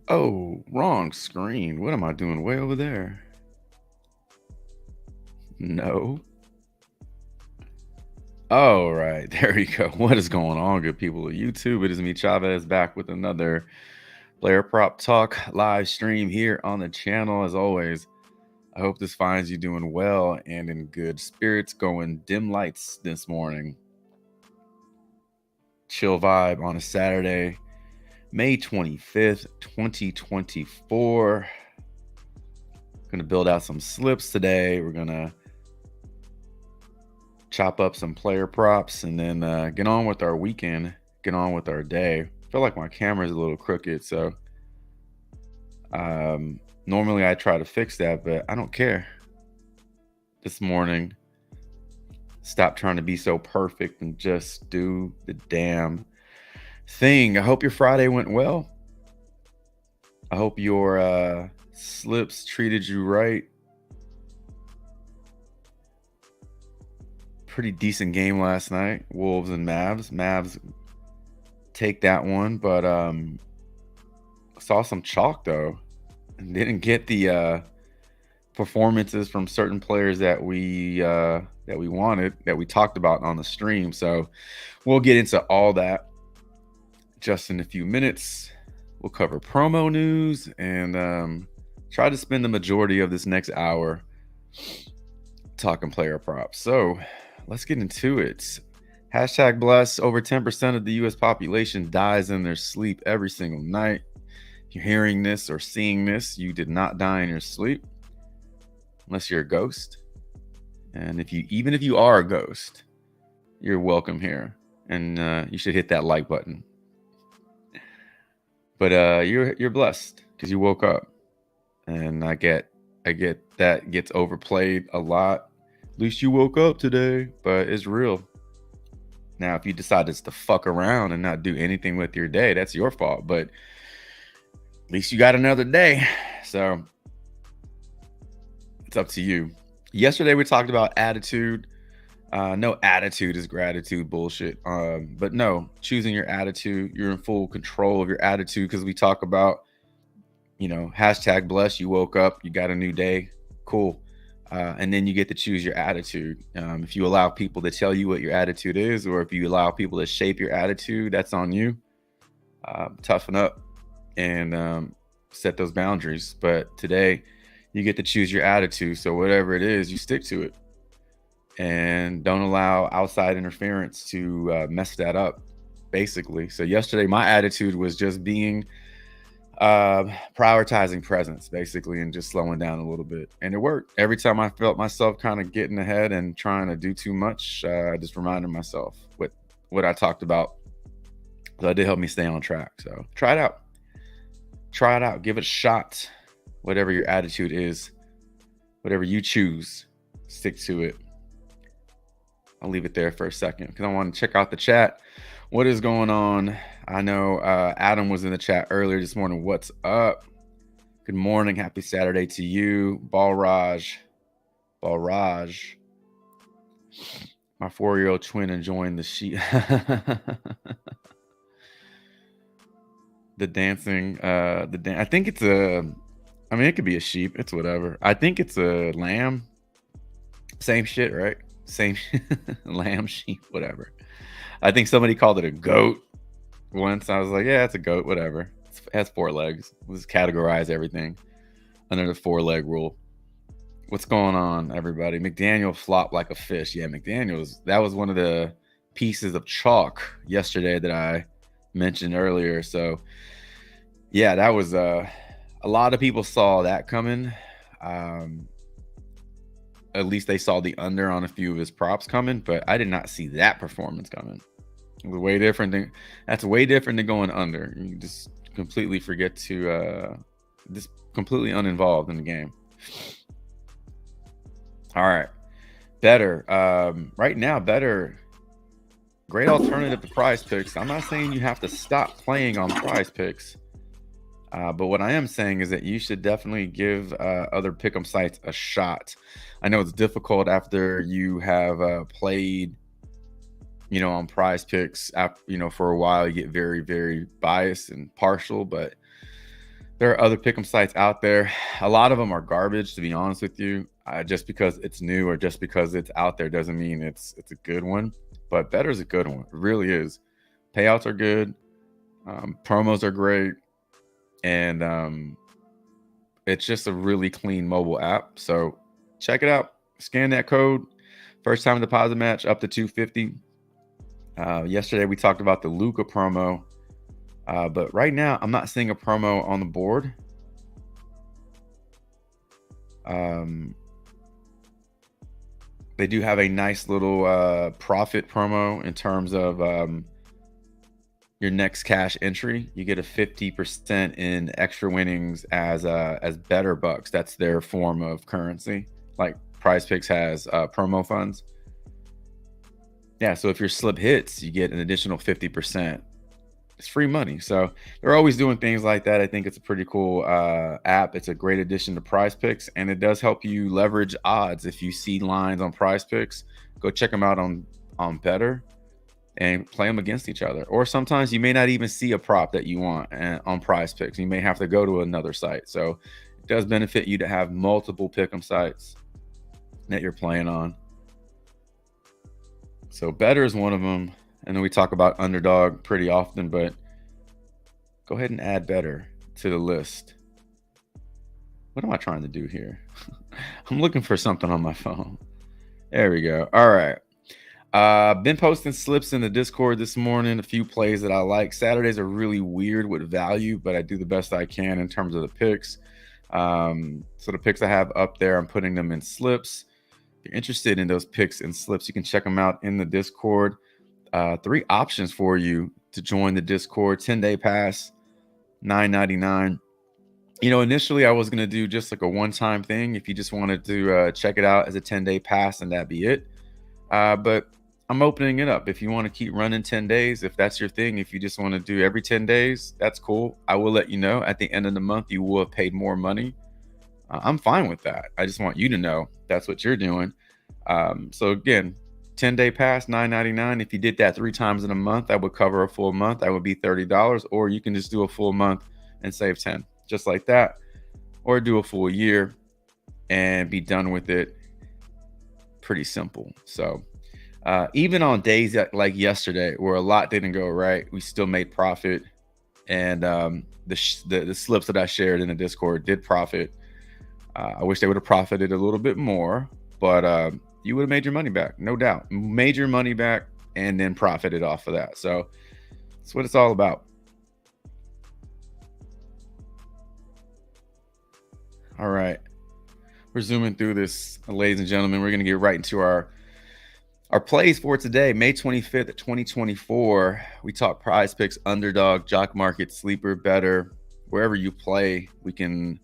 Oh, wrong screen. What am I doing way over there? No. Oh, right. There you go. What is going on, good people of YouTube? It is me, Chavez, back with another Player Prop Talk live stream here on the channel. As always, I hope this finds you doing well and in good spirits, going dim lights this morning. Chill vibe on a Saturday, May 25th, 2024. Gonna build out some slips today. We're gonna chop up some player props and then get on with our weekend, get on with our day. I feel like my camera is a little crooked, so normally I try to fix that, but I don't care. This morning, stop trying to be so perfect and just do the damn thing. I hope your Friday went well. I hope your slips treated you right. Pretty decent game last night, Wolves and Mavs. Mavs take that one, but saw some chalk though, and didn't get the performances from certain players that we wanted, that we talked about on the stream. So we'll get into all that just in a few minutes. We'll cover promo news and try to spend the majority of this next hour talking player props. So let's get into it. Hashtag bless. Over 10% of the US population dies in their sleep every single night. If you're hearing this or seeing this, you did not die in your sleep, unless you're a ghost. And even if you are a ghost, you're welcome here, and you should hit that like button. But you're blessed because you woke up, and I get that gets overplayed a lot. At least you woke up today, but it's real. Now, if you decide to fuck around and not do anything with your day, that's your fault. But at least you got another day, so it's up to you. Yesterday we talked about attitude. No, attitude is gratitude bullshit. But no, choosing your attitude. You're in full control of your attitude, because we talk about, hashtag bless. You woke up, you got a new day, cool. And then you get to choose your attitude. If you allow people to tell you what your attitude is, or if you allow people to shape your attitude, that's on you. Toughen up and set those boundaries. But today, you get to choose your attitude. So whatever it is, you stick to it, and don't allow outside interference to mess that up, basically. So yesterday, my attitude was just being prioritizing presence, basically, and just slowing down a little bit. And it worked. Every time I felt myself kind of getting ahead and trying to do too much, I just reminded myself what I talked about. So it did help me stay on track. So try it out, give it a shot. Whatever your attitude is, whatever you choose, stick to it. I'll leave it there for a second because I want to check out the chat. What is going on? I know Adam was in the chat earlier this morning. What's up? Good morning. Happy Saturday to you. Balraj. My 4-year-old twin enjoying the sheep. The dancing. I think it's it could be a sheep. It's whatever. I think it's a lamb. Same shit, right? Same lamb, sheep, whatever. I think somebody called it a goat once. I was like, yeah, it's a goat, whatever. It has 4 legs. Let's categorize everything under the 4-leg rule. What's going on, everybody? McDaniel flopped like a fish. Yeah, that was one of the pieces of chalk yesterday that I mentioned earlier. So yeah, that was a lot of people saw that coming. At least they saw the under on a few of his props coming, but I did not see that performance coming. It was way different. That's way different than going under. You just completely forget to just completely uninvolved in the game. All right, BETR. Right now, BETR, great alternative to PrizePicks. I'm not saying you have to stop playing on PrizePicks, but what I am saying is that you should definitely give other pick'em sites a shot. I know it's difficult after you have played, on PrizePicks. For a while, you get very, very biased and partial. But There are other pick'em sites out there. A lot of them are garbage, to be honest with you. Just because it's new or just because it's out there doesn't mean it's a good one. But BETR is a good one. It really is. Payouts are good. Promos are great. And it's just a really clean mobile app. So check it out. Scan that code. First time deposit match up to $250. Yesterday we talked about the Luka promo. But right now, I'm not seeing a promo on the board. They do have a nice little profit promo in terms of your next cash entry. You get a 50% in extra winnings as BETR bucks. That's their form of currency. Like PrizePicks has promo funds. Yeah, so if your slip hits, you get an additional 50%. It's free money. So they're always doing things like that. I think it's a pretty cool app. It's a great addition to PrizePicks, and it does help you leverage odds. If you see lines on PrizePicks, go check them out on BETR and play them against each other. Or sometimes you may not even see a prop that you want on PrizePicks. You may have to go to another site. So it does benefit you to have multiple pick'em sites that you're playing on. So BETR is one of them. And then we talk about Underdog pretty often, but go ahead and add BETR to the list. What am I trying to do here? I'm looking for something on my phone. There we go. All right. Been posting slips in the Discord this morning, a few plays that I like. Saturdays are really weird with value, but I do the best I can in terms of the picks. So the picks I have up there, I'm putting them in slips. If you're interested in those picks and slips, you can check them out in the Discord. 3 options for you to join the Discord. 10-day pass, $9.99. You know, initially I was going to do just like a one-time thing if you just wanted to check it out as a 10-day pass and that be it. But I'm opening it up. If you want to keep running 10 days, if that's your thing, if you just want to do every 10 days, that's cool. I will let you know at the end of the month you will have paid more money. I'm fine with that. I just want you to know that's what you're doing. So again, 10-day pass, $9.99. If you did that 3 times in a month, that would cover a full month. That would be $30. Or you can just do a full month and save 10, just like that. Or do a full year and be done with it. Pretty simple. So even on days like yesterday, where a lot didn't go right, we still made profit. And the slips that I shared in the Discord did profit. I wish they would have profited a little bit more, but you would have made your money back, no doubt. Made your money back and then profited off of that. So that's what it's all about. All right. We're zooming through this, ladies and gentlemen. We're going to get right into our plays for today, May 25th, 2024. We talk PrizePicks, Underdog, Jock Market, Sleeper, BETR. Wherever you play, we can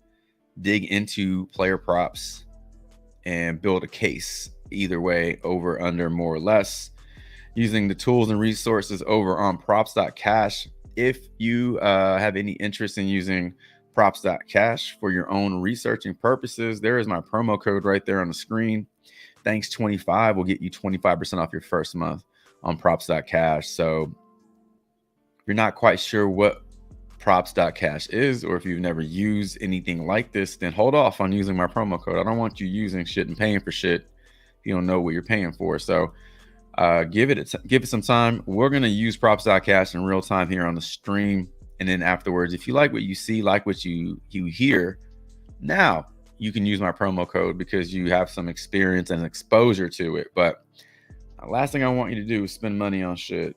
dig into player props and build a case. Either way, over, under, more or less, using the tools and resources over on props.cash. If you have any interest in using props.cash for your own researching purposes, there is my promo code right there on the screen. Thanks 25 will get you 25% off your first month on props.cash. So if you're not quite sure what props.cash is, or if you've never used anything like this, then hold off on using my promo code. I don't want you using shit and paying for shit if you don't know what you're paying for. So give it some time. We're going to use props.cash in real time here on the stream. And then afterwards, if you like what you see, like what you hear, now you can use my promo code because you have some experience and exposure to it. But last thing I want you to do is spend money on shit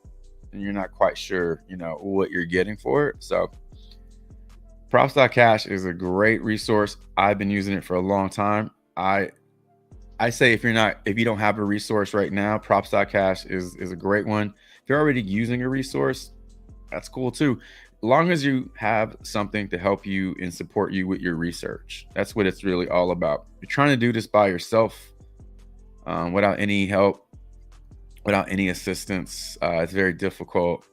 and you're not quite sure, you know, what you're getting for it. So props.cash is a great resource. I've been using it for a long time. I say if you don't have a resource right now, props.cash is a great one. If you're already using a resource, that's cool too. As long as you have something to help you and support you with your research. That's what it's really all about. You're trying to do this by yourself without any help, without any assistance. It's very difficult.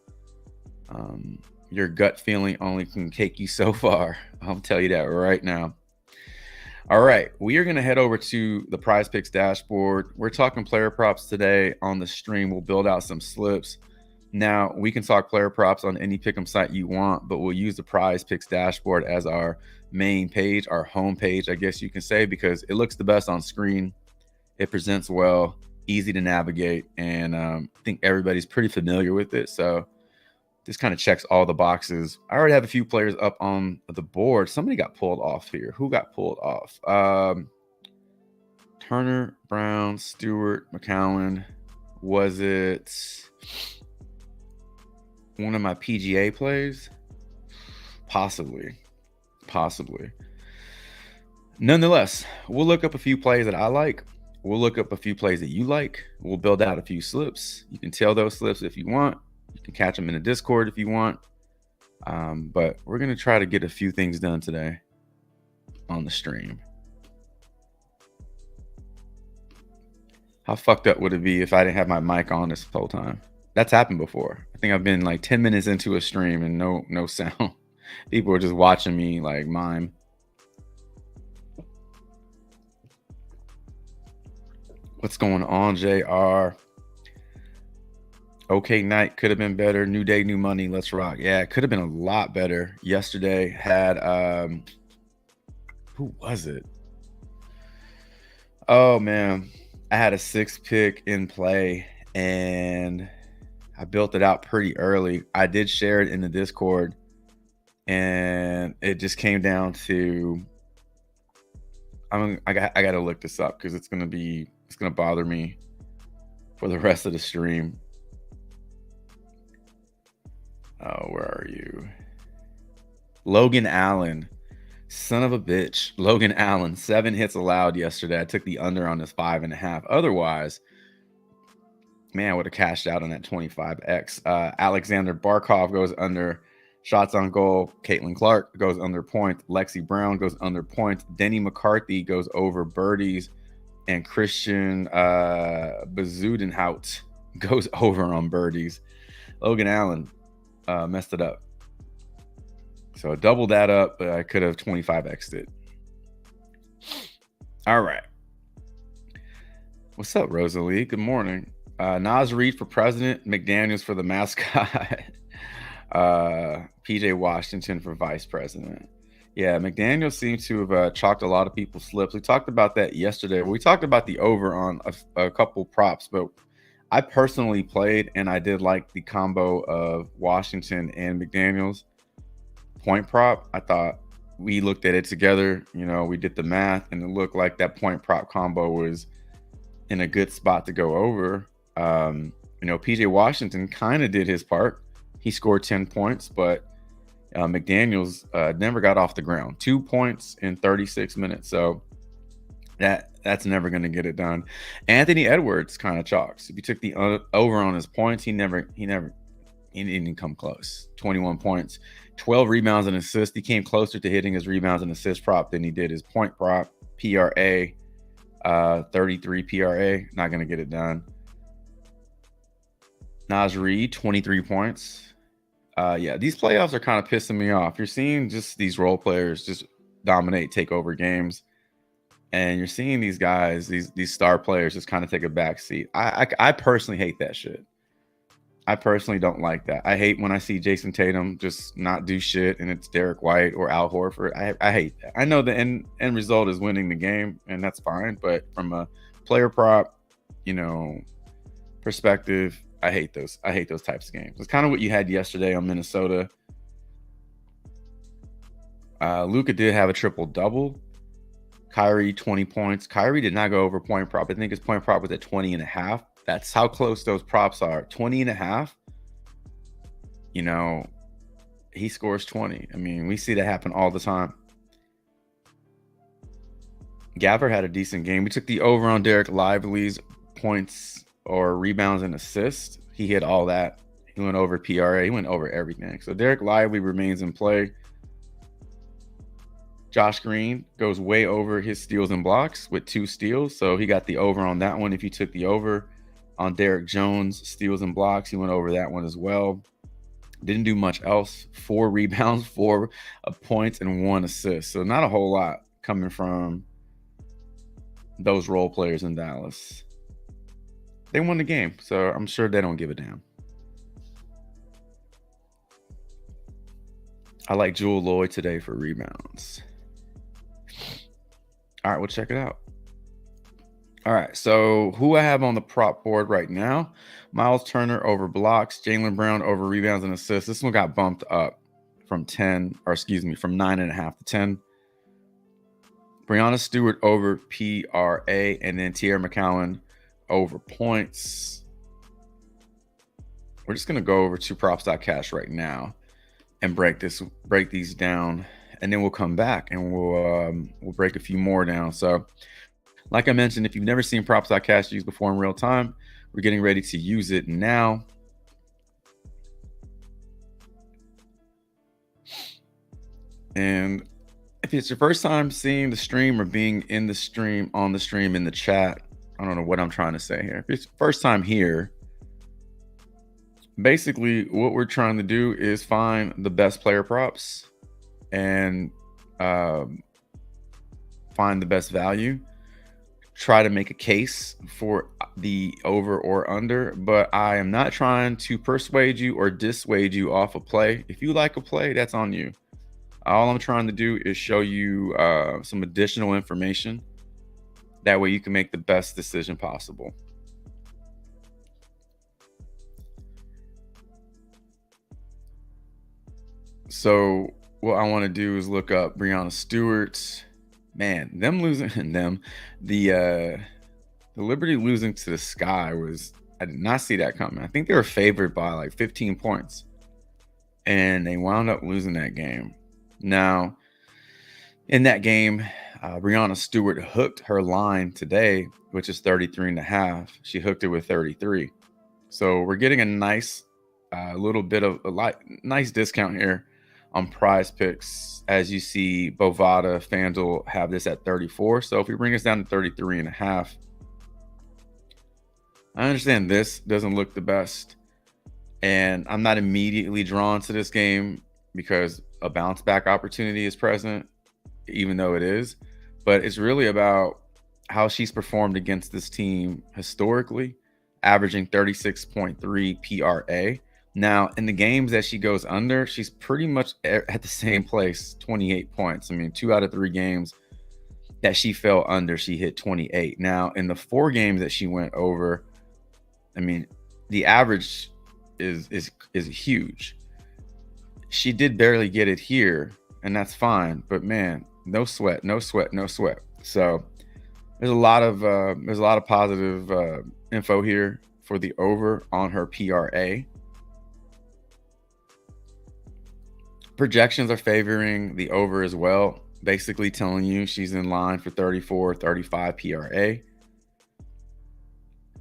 Your gut feeling only can take you so far. I'll tell you that right now. All right, we are going to head over to the PrizePicks dashboard. We're talking player props today on the stream. We'll build out some slips. Now, we can talk player props on any pick'em site you want, but we'll use the PrizePicks dashboard as our main page, our home page, I guess you can say, because it looks the best on screen. It presents well, easy to navigate, and I think everybody's pretty familiar with it. So this kind of checks all the boxes. I already have a few players up on the board. Somebody got pulled off here. Who got pulled off? Turner, Brown, Stewart, McCowan. Was it one of my PGA plays? Possibly. Nonetheless, we'll look up a few plays that I like. We'll look up a few plays that you like. We'll build out a few slips. You can tell those slips if you want. You can catch them in the Discord if you want. But we're going to try to get a few things done today on the stream. How fucked up would it be if I didn't have my mic on this whole time? That's happened before. I think I've been like 10 minutes into a stream and no sound. People are just watching me like mime. What's going on, JR? Okay, night could have been better. New day, new money. Let's rock. Yeah, it could have been a lot better. Yesterday had who was it? Oh man, I had a 6-pick in play and I built it out pretty early. I did share it in the Discord, and it just came down to I got to look this up because it's gonna bother me for the rest of the stream. Oh, where are you? Logan Allen, son of a bitch. Logan Allen, 7 hits allowed yesterday. I took the under on this 5.5. Otherwise, man, I would have cashed out on that 25x. Alexander Barkov goes under. Shots on goal. Caitlin Clark goes under point. Lexi Brown goes under point. Denny McCarthy goes over birdies. And Christian Bezudenhout goes over on birdies. Logan Allen messed it up. So I doubled that up, but I could have 25x'd it. All right. What's up, Rosalie? Good morning. Nas Reed for president, McDaniels for the mascot, PJ Washington for vice president. Yeah, McDaniels seems to have chalked a lot of people's slips. We talked about that yesterday. We talked about the over on a couple props, but I personally played and I did like the combo of Washington and McDaniels point prop. I thought we looked at it together. You know, we did the math and it looked like that point prop combo was in a good spot to go over. You know, PJ Washington kind of did his part. He scored 10 points, but McDaniels never got off the ground. 2 points in 36 minutes. So that's never going to get it done. Anthony Edwards kind of chalks. If you took the over on his points, he didn't come close. 21 points, 12 rebounds and assists. He came closer to hitting his rebounds and assist prop than he did his point prop. PRA, 33 PRA. Not going to get it done. Nas Reed, 23 points. Yeah, these playoffs are kind of pissing me off. You're seeing just these role players just dominate, take over games. And you're seeing these guys, these star players just kind of take a back seat. I personally hate that shit. I personally don't like that. I hate when I see Jason Tatum just not do shit and it's Derek White or Al Horford. I hate that. I know the end result is winning the game, and that's fine. But from a player prop, you know, perspective, I hate those types of games. It's kind of what you had yesterday on Minnesota. Luka did have a triple-double. Kyrie, 20 points. Kyrie did not go over point prop. I think his point prop was at 20.5. That's how close those props are. 20.5. You know, he scores 20. I mean, we see that happen all the time. Gabbard had a decent game. We took the over on Derek Lively's points or rebounds and assists. He hit all that. He went over PRA. He went over everything. So Derek Lively remains in play. Josh Green goes way over his steals and blocks with 2 steals. So he got the over on that one. If you took the over on Derek Jones, steals and blocks, he went over that one as well. Didn't do much else. 4 rebounds, 4 points, and 1 assist. So not a whole lot coming from those role players in Dallas. They won the game, so I'm sure they don't give a damn. I like Jewel Lloyd today for rebounds. All right, we'll check it out. All right, so who I have on the prop board right now? Miles Turner over blocks, Jaylen Brown over rebounds and assists. This one got bumped up from 9.5 to 10. Breanna Stewart over PRA, and then Tierra McCowan over points. We're just gonna go over to props.cash right now and break these down, and then we'll come back and we'll break a few more down. So like I mentioned, if you've never seen props.cash used before in real time, we're getting ready to use it now. And if it's your first time seeing the stream or being in the stream, on the stream, in the chat, I don't know what I'm trying to say here. If it's first time here, basically what we're trying to do is find the best player props and find the best value. Try to make a case for the over or under, but I am not trying to persuade you or dissuade you off a play. If you like a play, that's on you. All I'm trying to do is show you some additional information. That way you can make the best decision possible. So what I want to do is look up Breanna Stewart. Man, them losing the Liberty losing to the Sky I did not see that coming. I think they were favored by like 15 points, and they wound up losing that game. Now, in that game, Breanna Stewart hooked her line today, which is 33.5. She hooked it with 33. So we're getting a nice little bit of nice discount here on PrizePicks. As you see, Bovada, FanDuel have this at 34. So if we bring this down to 33.5, I understand this doesn't look the best, and I'm not immediately drawn to this game because a bounce back opportunity is present, even though it is. But it's really about how she's performed against this team historically, averaging 36.3 PRA. Now, in the games that she goes under, she's pretty much at the same place, 28 points. I mean, 2 out of 3 games that she fell under, she hit 28. Now, in the 4 games that she went over, I mean, the average is huge. She did barely get it here, and that's fine. But man, no sweat, no sweat, no sweat. So there's a lot of positive info here for the over on her PRA. Projections are favoring the over as well, basically telling you she's in line for 34, 35 PRA.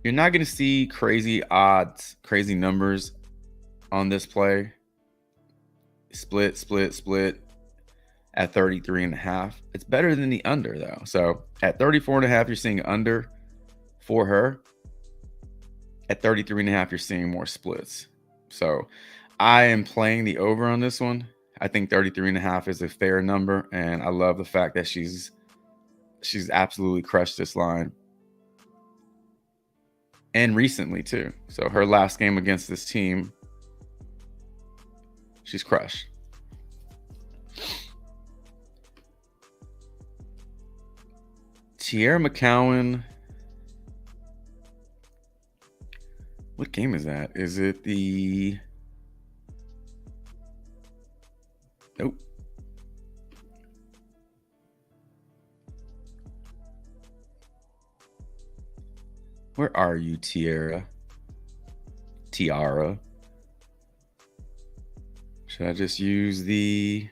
You're not going to see crazy odds, crazy numbers on this play. Split at 33.5. It's better than the under though. So at 34.5, you're seeing under for her. At 33.5, you're seeing more splits. So I am playing the over on this one. I think 33.5 is a fair number, and I love the fact that she's absolutely crushed this line. And recently too. So her last game against this team, she's crushed. Tierra McCowan. What game is that? Is it the... Nope. Where are you, Tiara? Should I just use the...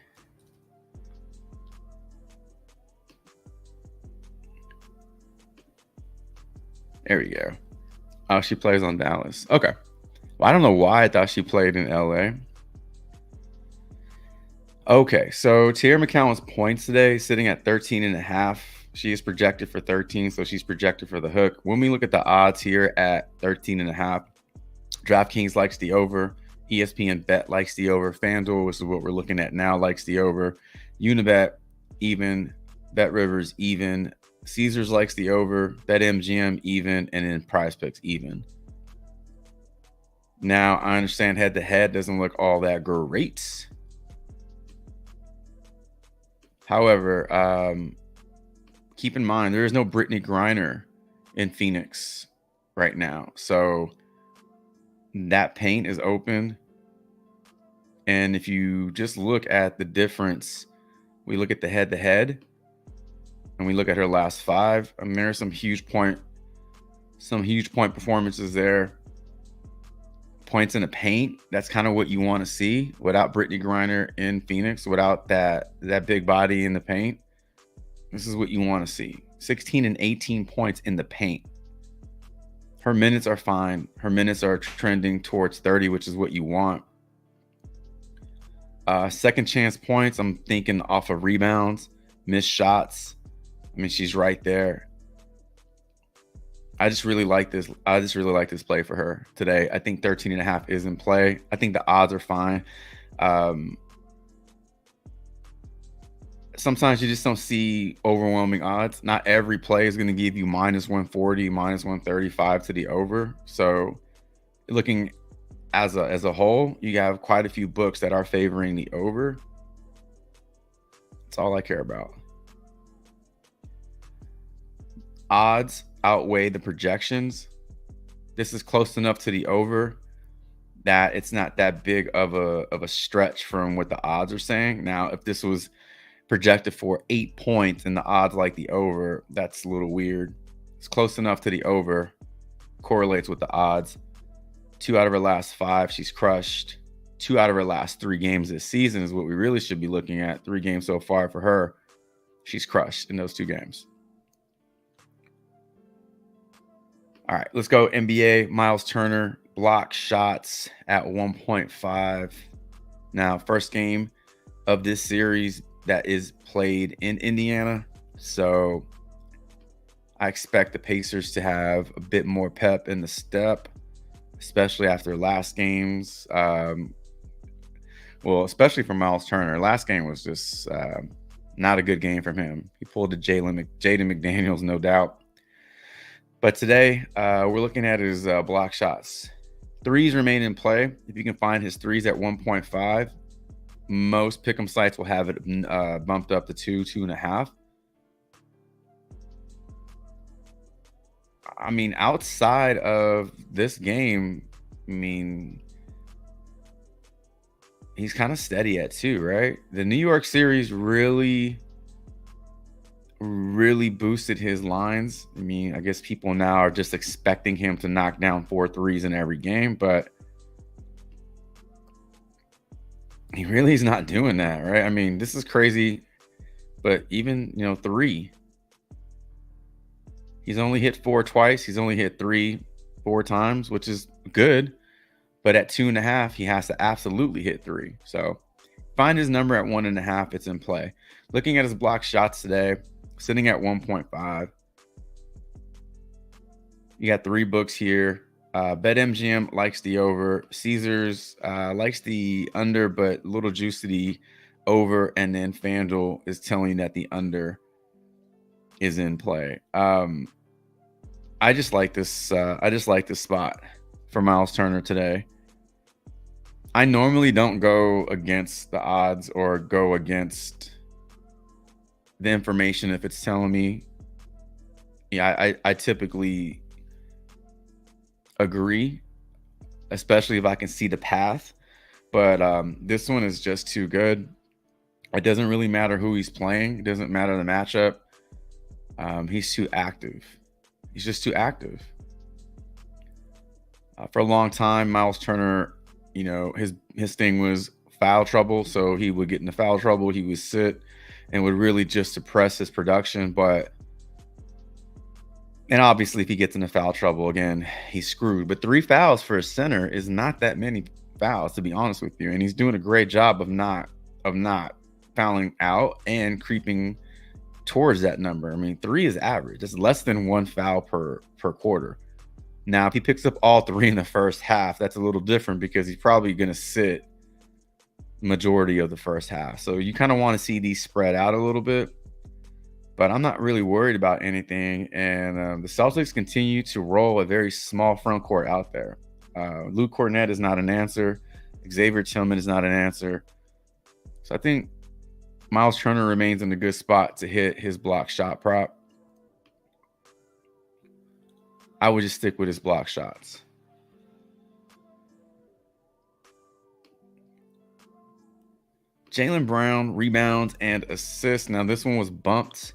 There we go. Oh, she plays on Dallas. Okay. Well, I don't know why I thought she played in LA. Okay, so Tierra McCowan's points today sitting at 13.5. She is projected for 13, so she's projected for the hook. When we look at the odds here at 13.5, DraftKings likes the over. ESPN Bet likes the over. FanDuel, which is what we're looking at now, likes the over. Unibet, even. BetRivers, even. Caesars likes the over. BetMGM, even. And then PrizePicks, even. Now, I understand head-to-head doesn't look all that great. However, keep in mind, there is no Brittany Griner in Phoenix right now. So that paint is open. And if you just look at the difference, we look at the head-to-head, and we look at her last 5. I mean, there's some huge point performances there. Points in the paint, that's kind of what you want to see without Brittany Griner in Phoenix, without that big body in the paint. This is what you want to see. 16 and 18 points in the paint. Her minutes are fine. Her minutes are trending towards 30, which is what you want. Second chance points, I'm thinking off of rebounds, missed shots. I mean, she's right there. I just really like this. I just really like this play for her today. I think 13.5 is in play. I think the odds are fine. Sometimes you just don't see overwhelming odds. Not every play is going to give you -140, -135 to the over. So looking as a whole, you have quite a few books that are favoring the over. That's all I care about. Odds outweigh the projections. This is close enough to the over that it's not that big of a stretch from what the odds are saying. Now, if this was projected for 8 points and the odds like the over, that's a little weird. It's close enough to the over, correlates with the odds. 2 out of her last 5, she's crushed. 2 out of her last 3 games this season is what we really should be looking at. 3 games so far for her. She's crushed in those 2 games. All right, let's go NBA. Miles Turner, block shots at 1.5. Now, first game of this series that is played in Indiana. So I expect the Pacers to have a bit more pep in the step, especially after last games. Well, especially for Miles Turner. Last game was just not a good game from him. He pulled the Jaden McDaniels, no doubt. But today, we're looking at his block shots. Threes remain in play. If you can find his threes at 1.5, most pick'em sites will have it bumped up to 2.5. I mean, outside of this game, I mean, he's kind of steady at 2, right? The New York series really boosted his lines. I mean, I guess people now are just expecting him to knock down 4 threes in every game, but he really is not doing that, right? I mean, this is crazy, but even, 3. He's only hit 4 twice. He's only hit 3 4 times, which is good. But at 2.5, he has to absolutely hit 3. So find his number at 1.5. It's in play. Looking at his block shots today, sitting at 1.5. You got 3 books here. BetMGM likes the over. Caesars likes the under, but little juice to the over. And then FanDuel is telling you that the under is in play. I just like this. I just like this spot for Miles Turner today. I normally don't go against the odds or go against the information if it's telling me. Yeah, I typically agree, especially if I can see the path. But this one is just too good. It doesn't really matter who he's playing. It doesn't matter the matchup. He's too active. He's just too active. For a long time, Miles Turner, his thing was foul trouble. So he would get into foul trouble. He would sit and would really just suppress his production. And obviously, if he gets into foul trouble again, he's screwed. But 3 fouls for a center is not that many fouls, to be honest with you. And he's doing a great job of not fouling out and creeping towards that number. I mean, 3 is average. It's less than 1 foul per quarter. Now, if he picks up all 3 in the first half, that's a little different because he's probably going to sit majority of the first half. So you kind of want to see these spread out a little bit. But I'm not really worried about anything. And the Celtics continue to roll a very small front court out there. Luke Kornet is not an answer. Xavier Tillman is not an answer. So I think Miles Turner remains in a good spot to hit his block shot prop. I would just stick with his block shots. Jaylen Brown, rebounds and assists. Now, this one was bumped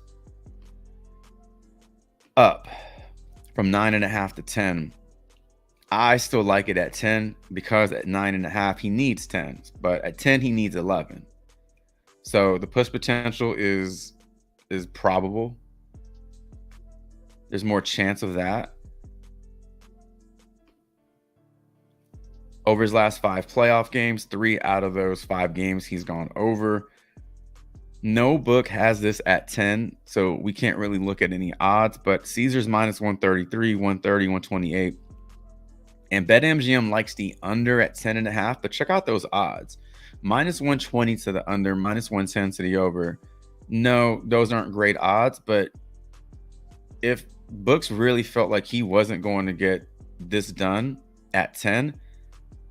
up from 9.5 to 10. I still like it at 10 because at 9.5, he needs 10. But at 10, he needs 11. So the push potential is probable. There's more chance of that. Over his last 5 playoff games, 3 out of those 5 games he's gone over. No book has this at 10, so we can't really look at any odds, but Caesars minus 133, 130, 128. And BetMGM likes the under at 10.5, but check out those odds. Minus 120 to the under, minus 110 to the over. No, those aren't great odds, but if books really felt like he wasn't going to get this done at 10,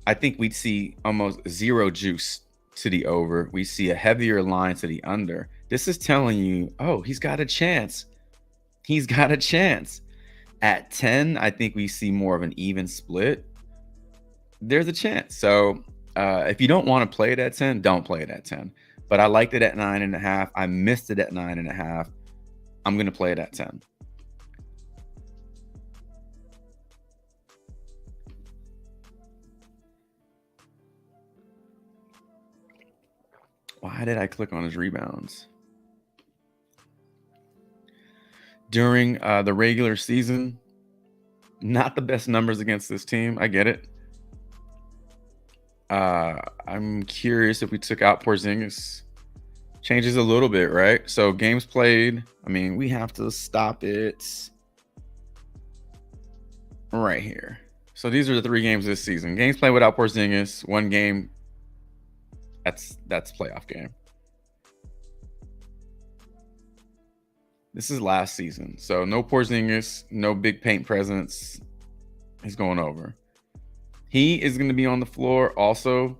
I think we'd see almost zero juice to the over. We see a heavier line to the under. This is telling you, oh, he's got a chance. He's got a chance. At 10, I think we see more of an even split. There's a chance. So if you don't want to play it at 10, don't play it at 10. But I liked it at 9.5. I missed it at 9.5. I'm going to play it at 10. Why did I click on his rebounds? During the regular season, not the best numbers against this team. I get it. I'm curious if we took out Porzingis. Changes a little bit, right? So games played. I mean, we have to stop it right here. So these are the 3 games this season. Games played without Porzingis. 1 game. That's playoff game. This is last season. So no Porzingis, no big paint presence. He's going over. He is going to be on the floor also.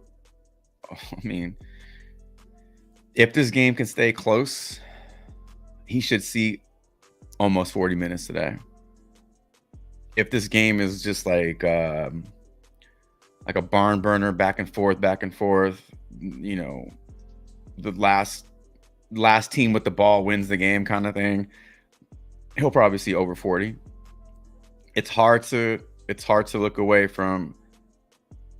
I mean, if this game can stay close, he should see almost 40 minutes today. If this game is just like a barn burner, back and forth, you know, the last team with the ball wins the game kind of thing, he'll probably see over 40. It's hard to look away from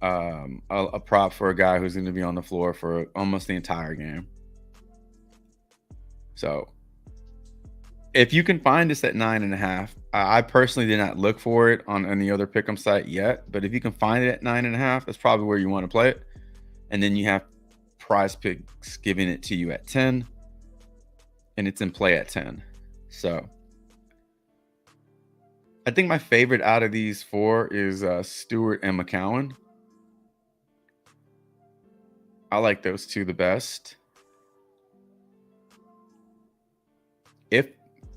a prop for a guy who's going to be on the floor for almost the entire game. So if you can find this at 9.5, I personally did not look for it on any other pick'em site yet, but if you can find it at 9.5, that's probably where you want to play it. And then you have PrizePicks giving it to you at 10, and it's in play at 10. So I think my favorite out of these 4 is Stewart and McCowan. I like those 2 the best. If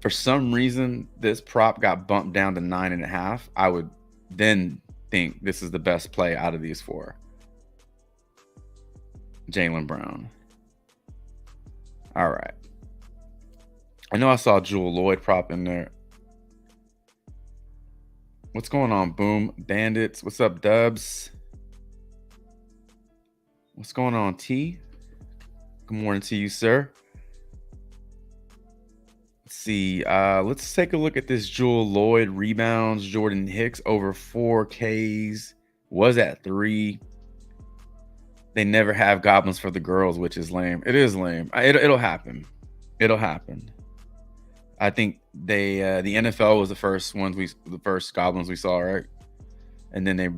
for some reason this prop got bumped down to 9.5, I would then think this is the best play out of these 4. Jaylen Brown. All right. I know I saw Jewel Lloyd prop in there. What's going on, Boom Bandits? What's up, Dubs? What's going on, T? Good morning to you, sir. Let's see. Let's take a look at this Jewel Lloyd rebounds. Jordan Hicks over 4 Ks. Was at 3. They never have goblins for the girls, which is lame. It is lame. It'll happen. It'll happen. I think the NFL was the first goblins we saw, right? And then they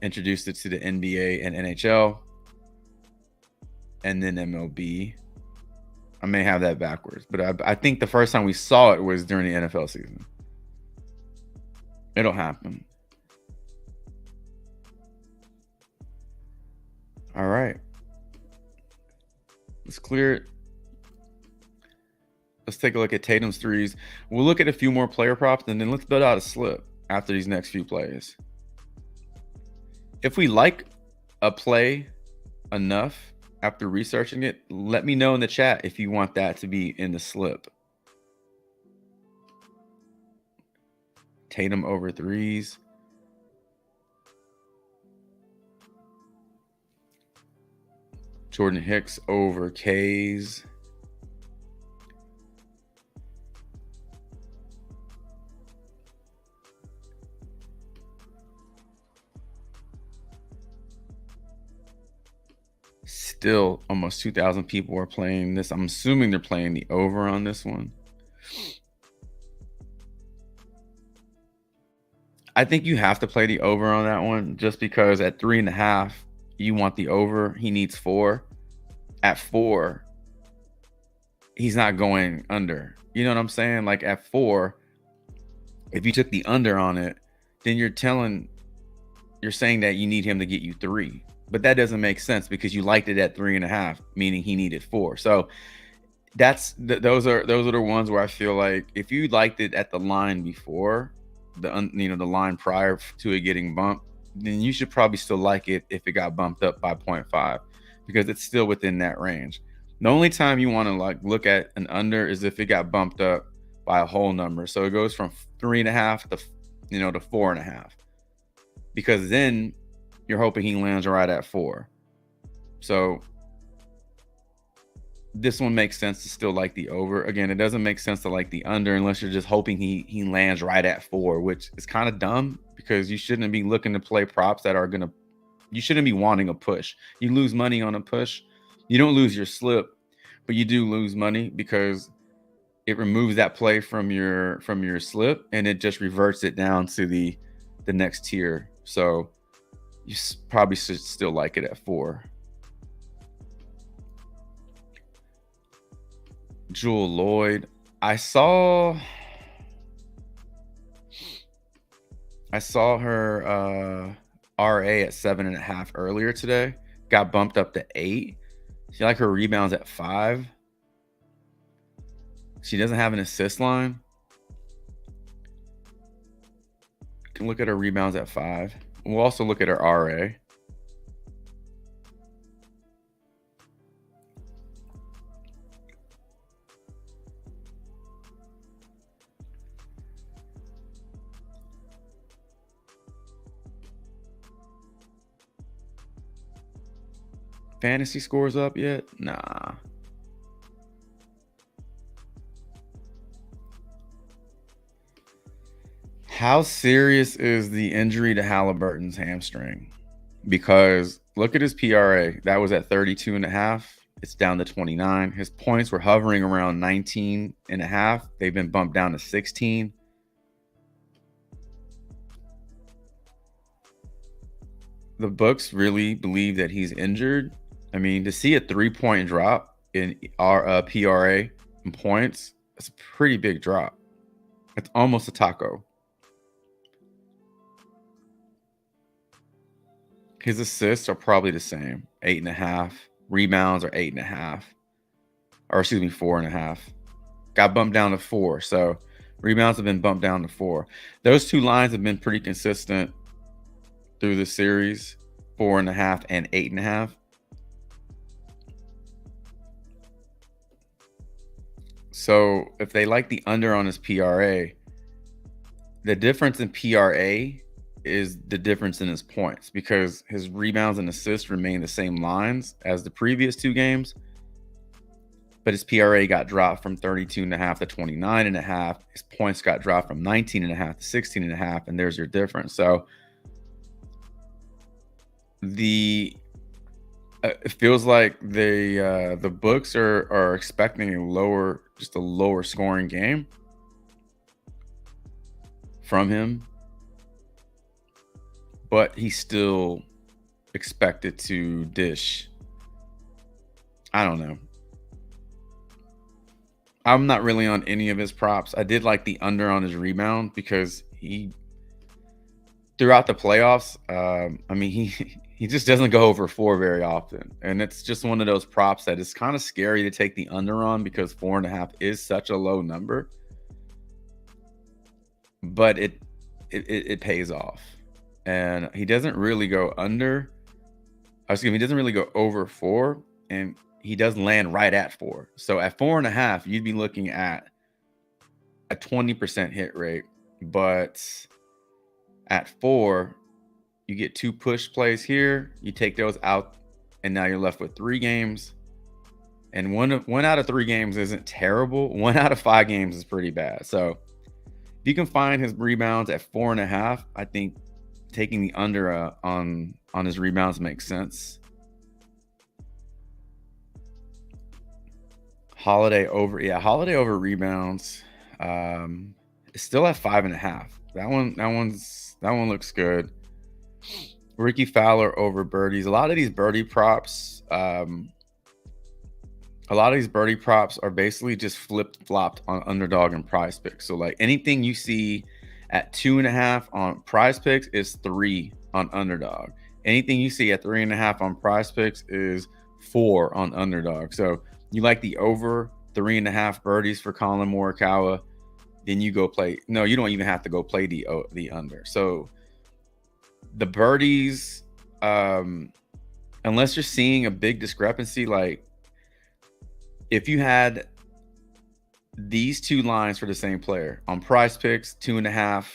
introduced it to the NBA and NHL, and then MLB. I may have that backwards, but I think the first time we saw it was during the NFL season. It'll happen. All right. Let's clear it. Let's take a look at Tatum's threes. We'll look at a few more player props, and then let's build out a slip after these next few plays. If we like a play enough after researching it, let me know in the chat if you want that to be in the slip. Tatum over threes. Jordan Hicks over K's. Still almost 2,000 people are playing this. I'm assuming they're playing the over on this one. I think you have to play the over on that one just because at 3.5, you want the over. He needs 4. At 4, he's not going under. You know what I'm saying? Like at 4, if you took the under on it, then you're saying that you need him to get you 3. But that doesn't make sense because you liked it at 3.5, meaning he needed 4. So those are the ones where I feel like if you liked it at the line before, the line prior to it getting bumped, then you should probably still like it if it got bumped up by 0.5 because it's still within that range. The only time you want to like look at an under is if it got bumped up by a whole number. So it goes from 3.5 to to 4.5, because then you're hoping he lands right at 4. So this one makes sense to still like the over. Again, it doesn't make sense to like the under unless you're just hoping he lands right at 4, which is kind of dumb because you shouldn't be looking to play props that are you shouldn't be wanting a push. You lose money on a push. You don't lose your slip, but you do lose money because it removes that play from your slip and it just reverts it down to the next tier. So you probably should still like it at 4. Jewel Lloyd. I saw her RA at 7.5 earlier today. Got bumped up to 8. She like her rebounds at 5. She doesn't have an assist line. You can look at her rebounds at 5. We'll also look at her RA. Fantasy scores up yet? Nah. How serious is the injury to Halliburton's hamstring? Because look at his PRA. That was at 32.5. It's down to 29. His points were hovering around 19.5. They've been bumped down to 16. The books really believe that he's injured. I mean, to see a 3-point drop in our PRA and points, that's a pretty big drop. It's almost a taco. His assists are probably the same, 8.5. Rebounds are 8.5. Or excuse me, 4.5. Got bumped down to 4. So rebounds have been bumped down to 4. Those two lines have been pretty consistent through the series, 4.5 and 8.5. So if they like the under on his PRA, the difference in PRA is the difference in his points because his rebounds and assists remain the same lines as the previous 2 games. But his PRA got dropped from 32.5 to 29.5. His points got dropped from 19.5 to 16.5, and there's your difference. So it feels like the books are expecting a lower scoring game from him, but he's still expected to dish. I don't know. I'm not really on any of his props. I did like the under on his rebound because he, throughout the playoffs, I mean, he just doesn't go over 4 very often. And it's just one of those props that is kind of scary to take the under on because 4.5 is such a low number. But it pays off. And he doesn't really go he doesn't really go over 4. and he doesn't land right at 4. So at 4.5, you'd be looking at a 20% hit rate. But at 4, you get 2 push plays here. You take those out, and now you're left with 3 games. And one out of 3 games isn't terrible. 1 out of 5 games is pretty bad. So if you can find his rebounds at 4.5, I think taking the under on his rebounds makes sense. Holiday over, yeah, Holiday over rebounds. It's still at 5.5. That one looks good. Ricky Fowler over birdies. A lot of these birdie props are basically just flip-flopped on underdog and PrizePicks. So like anything you see at 2.5 on PrizePicks is 3 on underdog. Anything you see at 3.5 on PrizePicks is 4 on underdog. So you like the over 3.5 birdies for Colin Morikawa, then you go play. No, you don't even have to go play the under. So the birdies, unless you're seeing a big discrepancy, like if you had these 2 lines for the same player on PrizePicks, 2.5.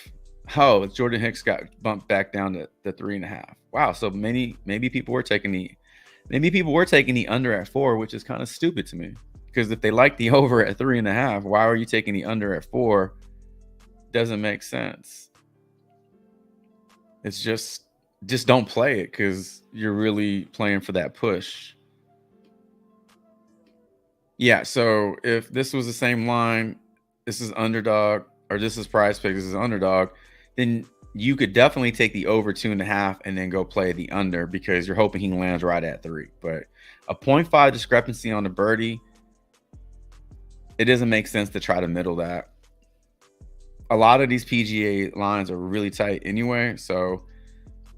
Oh, Jordan Hicks got bumped back down to 3.5. Wow. So maybe people were taking the under at 4, which is kind of stupid to me. Because if they like the over at 3.5, why are you taking the under at 4? Doesn't make sense. It's just don't play it because you're really playing for that push. Yeah, so if this was the same line, this is underdog, or this is PrizePicks, this is underdog, then you could definitely take the over 2.5 and then go play the under because you're hoping he lands right at 3. But a 0.5 discrepancy on the birdie, it doesn't make sense to try to middle that. A lot of these PGA lines are really tight anyway, so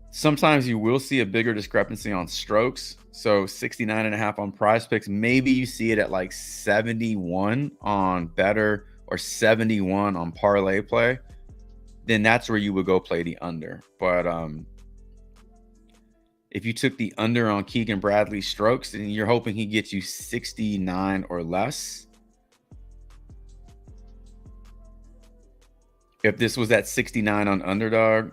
sometimes you will see a bigger discrepancy on strokes. So 69.5 on PrizePicks. Maybe you see it at like 71 on BETR or 71 on parlay play. Then that's where you would go play the under. But if you took the under on Keegan Bradley strokes and you're hoping he gets you 69 or less. If this was at 69 on underdog,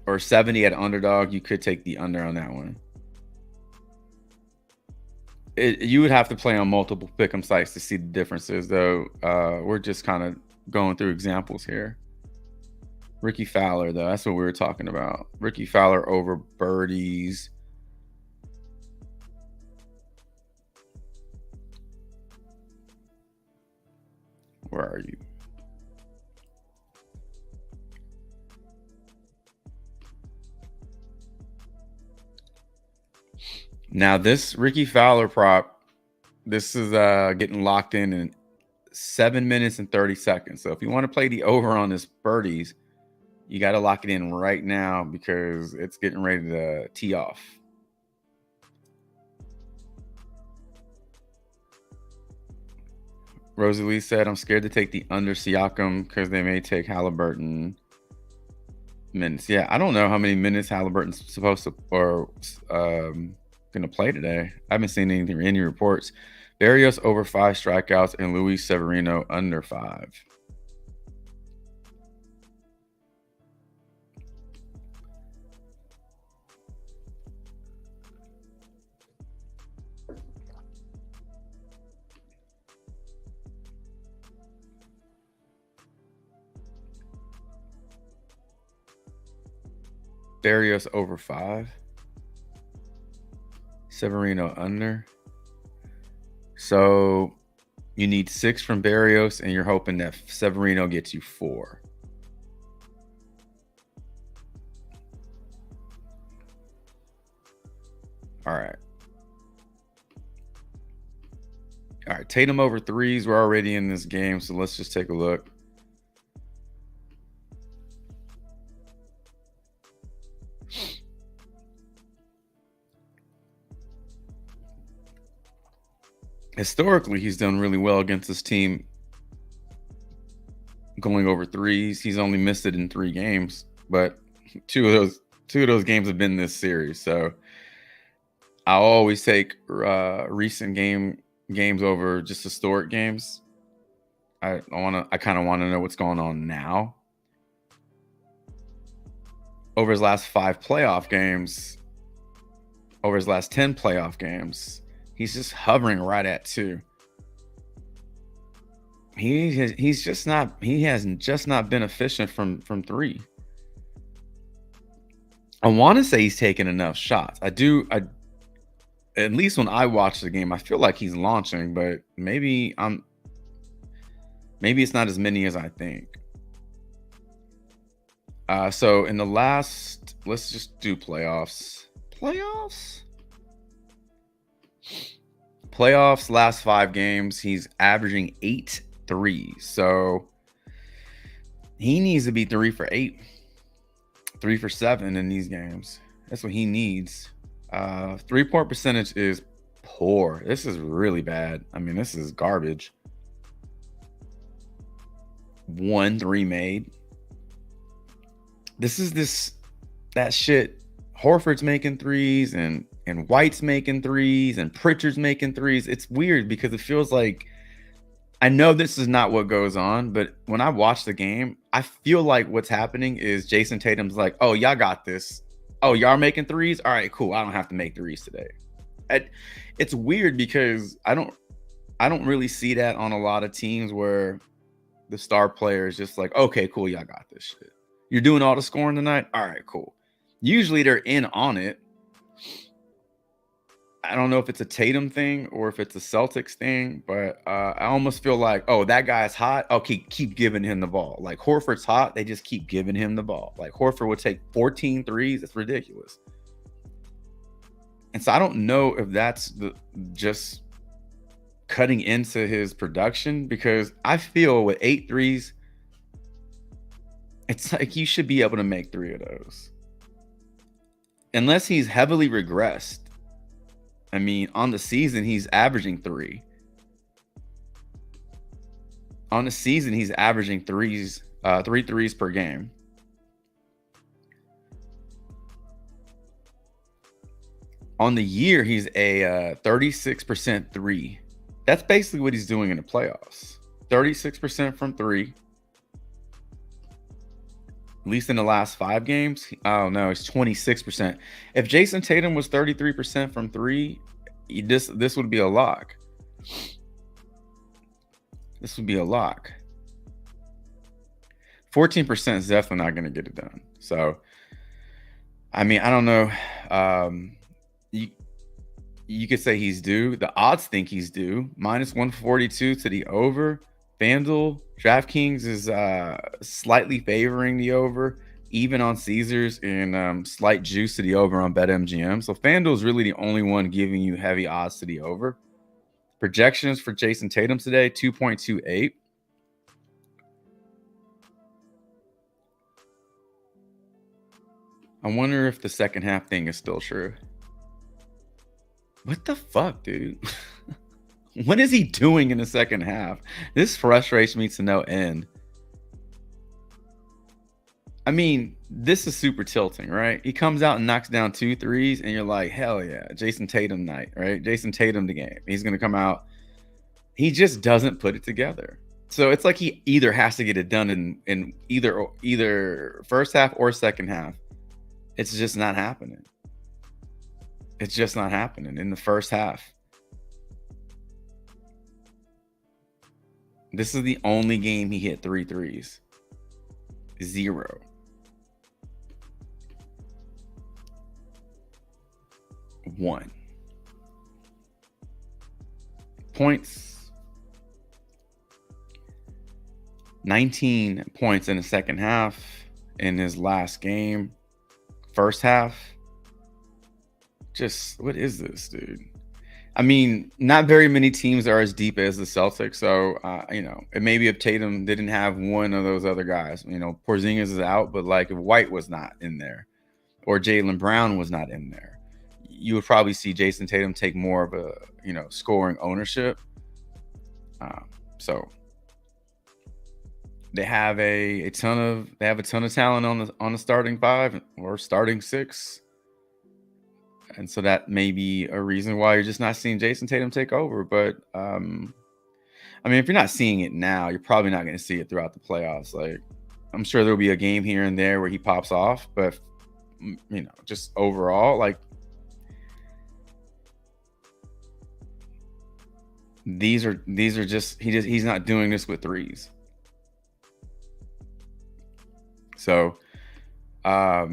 or 70 at underdog, you could take the under on that one. You would have to play on multiple pick'em sites to see the differences, though. We're just kind of going through examples here. Ricky Fowler, though, that's what we were talking about. Ricky Fowler over birdies. Where are you? Now this Ricky Fowler prop, this is getting locked in 7 minutes and 30 seconds. So if you want to play the over on this birdies, you got to lock it in right now because it's getting ready to tee off. Rosalie said, I'm scared to take the under Siakam because they may take Halliburton minutes. Yeah, I don't know how many minutes Halliburton's supposed to or going to play today. I haven't seen anything, any reports. Barrios over 5 strikeouts and Luis Severino under 5. Barrios over 5. Severino under. So you need 6 from Barrios, and you're hoping that Severino gets you 4. All right. All right. Tatum over 3s. We're already in this game, so let's just take a look. Historically, he's done really well against this team going over 3s. He's only missed it in 3 games, but two of those games have been this series. So I'll always take recent games over just historic games. I kind of want to know what's going on now. Over his last 5 playoff games, over his last 10 playoff games, he's just hovering right at 2. He has just not been efficient from 3. I want to say he's taken enough shots. I at least when I watch the game, I feel like he's launching, but maybe it's not as many as I think. So in the last, let's just do playoffs. Playoffs, last 5 games, he's averaging 8 threes. So he needs to be 3 for 8, 3 for 7 in these games. That's what he needs. 3-point percentage is poor. This is really bad. I mean, this is garbage. 1 3 made. That shit. Horford's making threes and White's making threes and Pritchard's making threes. It's weird because it feels like, I know this is not what goes on, but when I watch the game, I feel like what's happening is Jason Tatum's like, oh, y'all got this. Oh, y'all making threes? All right, cool. I don't have to make threes today. It's weird because I don't really see that on a lot of teams where the star player is just like, okay, cool, y'all got this shit. You're doing all the scoring tonight? All right, cool. Usually they're in on it. I don't know if it's a Tatum thing or if it's a Celtics thing, but I almost feel like, oh, that guy's hot. Okay, keep giving him the ball. Like Horford's hot. They just keep giving him the ball. Like Horford would take 14 threes. It's ridiculous. And so I don't know if that's just cutting into his production, because I feel with 8 threes, it's like you should be able to make 3 of those. Unless he's heavily regressed. I mean, on the season, he's averaging 3. On the season, he's averaging 3 threes per game. On the year, he's a 36% 3. That's basically what he's doing in the playoffs. 36% from 3. At least in the last 5 games. Oh no, it's 26%. If Jason Tatum was 33% from 3, this would be a lock. This would be a lock. 14% is definitely not going to get it done. So, I mean, I don't know. You could say he's due. The odds think he's due. -142 to the over. FanDuel, DraftKings is slightly favoring the over, even on Caesars, and slight juice to the over on BetMGM. So FanDuel is really the only one giving you heavy odds to the over. Projections for Jason Tatum today, 2.28. I wonder if the second half thing is still true. What the fuck, dude? What is he doing in the second half? This frustrates me to no end. I mean, this is super tilting, right? He comes out and knocks down 2 threes, and you're like, hell yeah, Jason Tatum night, right? Jason Tatum the game. He's going to come out. He just doesn't put it together. So it's like he either has to get it done in either first half or second half. It's just not happening. It's just not happening in the first half. This is the only game he hit 3 threes. 0. One. Points. 19 points in the second half in his last game. First half. Just, what is this, dude? I mean, not very many teams are as deep as the Celtics. So, it may be if Tatum didn't have one of those other guys. Porzingis is out, but like if White was not in there or Jaylen Brown was not in there, you would probably see Jason Tatum take more of a, scoring ownership. So they have a ton of talent on the starting 5 or starting 6. And so that may be a reason why you're just not seeing Jason Tatum take over. But I mean, if you're not seeing it now, you're probably not going to see it throughout the playoffs. Like, I'm sure there'll be a game here and there where he pops off, but just overall, like, these are just he's not doing this with threes. So I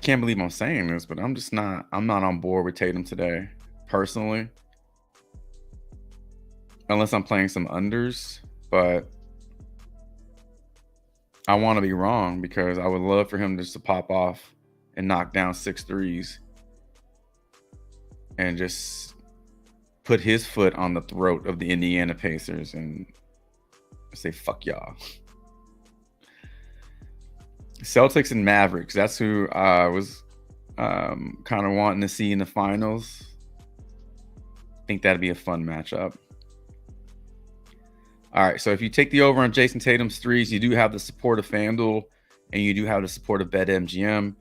can't believe I'm saying this, but I'm not on board with Tatum today, personally. Unless I'm playing some unders, but I want to be wrong because I would love for him just to pop off and knock down 6 threes and just put his foot on the throat of the Indiana Pacers and say, fuck y'all. Celtics and Mavericks. That's who I was kind of wanting to see in the finals. I think that'd be a fun matchup. All right, so if you take the over on Jason Tatum's threes, you do have the support of FanDuel and you do have the support of BetMGM.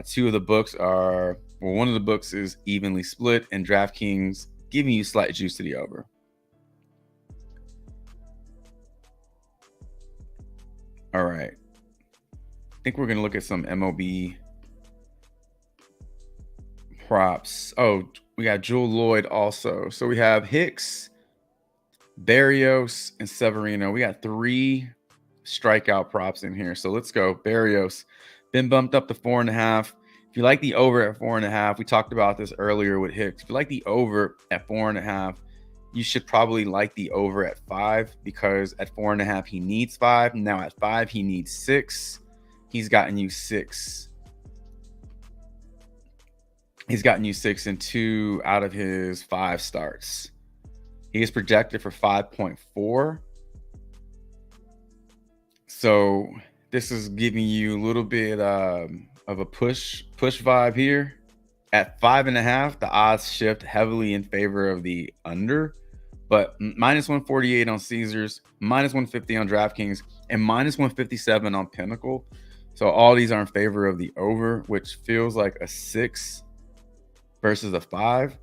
Two of the books are, well, one of the books is evenly split, and DraftKings giving you slight juice to the over. All right. I think we're going to look at some MLB props. Oh, we got Jewel Lloyd also. So we have Hicks, Barrios, and Severino. We got 3 strikeout props in here. So let's go. Barrios been bumped up to 4.5. If you like the over at 4.5, we talked about this earlier with Hicks. If you like the over at 4.5, you should probably like the over at 5 because at 4.5 he needs 5. Now at 5 he needs 6. He's gotten you 6. He's gotten you 6 in 2 out of his 5 starts. He is projected for 5.4. So this is giving you a little bit of a push vibe here. At 5.5, the odds shift heavily in favor of the under, but minus 148 on Caesars, minus 150 on DraftKings, and minus 157 on Pinnacle. So all these are in favor of the over, which feels like a 6 versus a 5.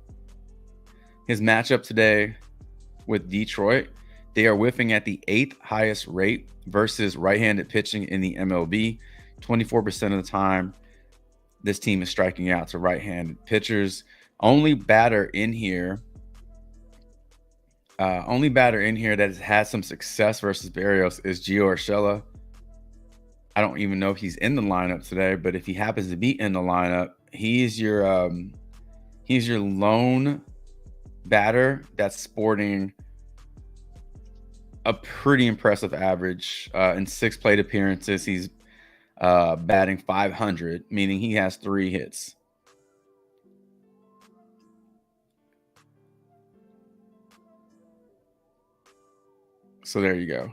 His matchup today with Detroit, they are whiffing at the 8th highest rate versus right-handed pitching in the MLB. 24% of the time, this team is striking out to right-handed pitchers. Only batter in here that has had some success versus Barrios is Gio Urshela. I don't even know if he's in the lineup today, but if he happens to be in the lineup, he's your lone batter that's sporting a pretty impressive average. In 6 plate appearances, he's batting .500, meaning he has 3 hits. So there you go.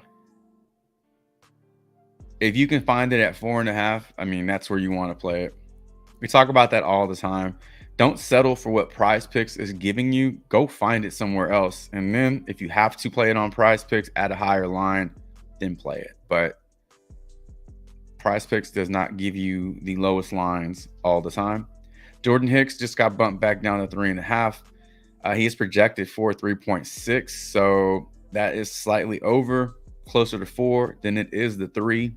If you can find it at 4.5, I mean, that's where you want to play it. We talk about that all the time. Don't settle for what PrizePicks is giving you. Go find it somewhere else. And then if you have to play it on PrizePicks at a higher line, then play it. But PrizePicks does not give you the lowest lines all the time. Jordan Hicks just got bumped back down to 3.5. He is projected for 3.6. So that is slightly over, closer to 4 than it is the 3.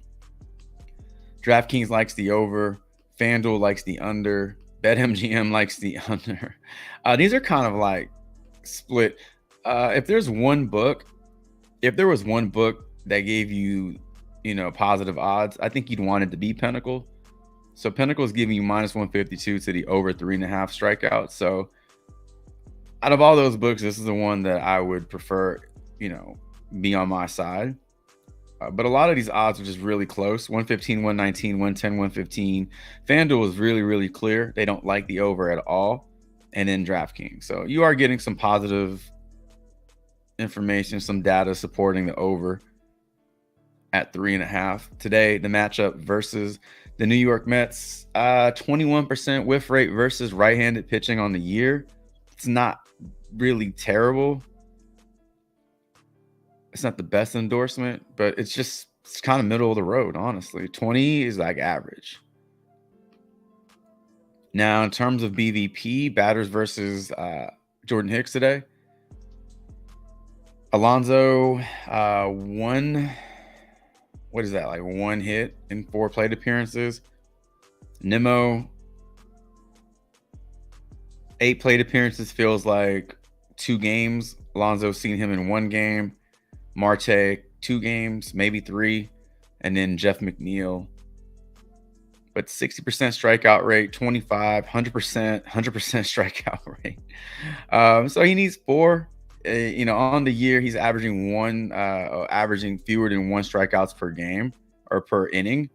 DraftKings likes the over. FanDuel likes the under. BetMGM likes the under. These are kind of like split. If there was one book that gave you, positive odds, I think you'd want it to be Pinnacle. So Pinnacle is giving you minus 152 to the over 3.5 strikeouts. So out of all those books, this is the one that I would prefer, be on my side. But a lot of these odds are just really close. 115, 119, 110, 115. FanDuel is really, really clear. They don't like the over at all. And then DraftKings. So you are getting some positive information, some data supporting the over at 3.5. Today, the matchup versus the New York Mets. 21% whiff rate versus right-handed pitching on the year. It's not really terrible. It's not the best endorsement, but it's kind of middle of the road, honestly. 20 is like average. Now, in terms of BVP, batters versus Jordan Hicks today, Alonso, one hit in 4 plate appearances. Nimmo, 8 plate appearances feels like 2 games. Alonso's seen him in 1 game. Marte, 2 games, maybe 3. And then Jeff McNeil. But 60% strikeout rate, 25, 100% strikeout rate. So he needs 4. On the year, he's averaging fewer than 1 strikeouts per game or per inning.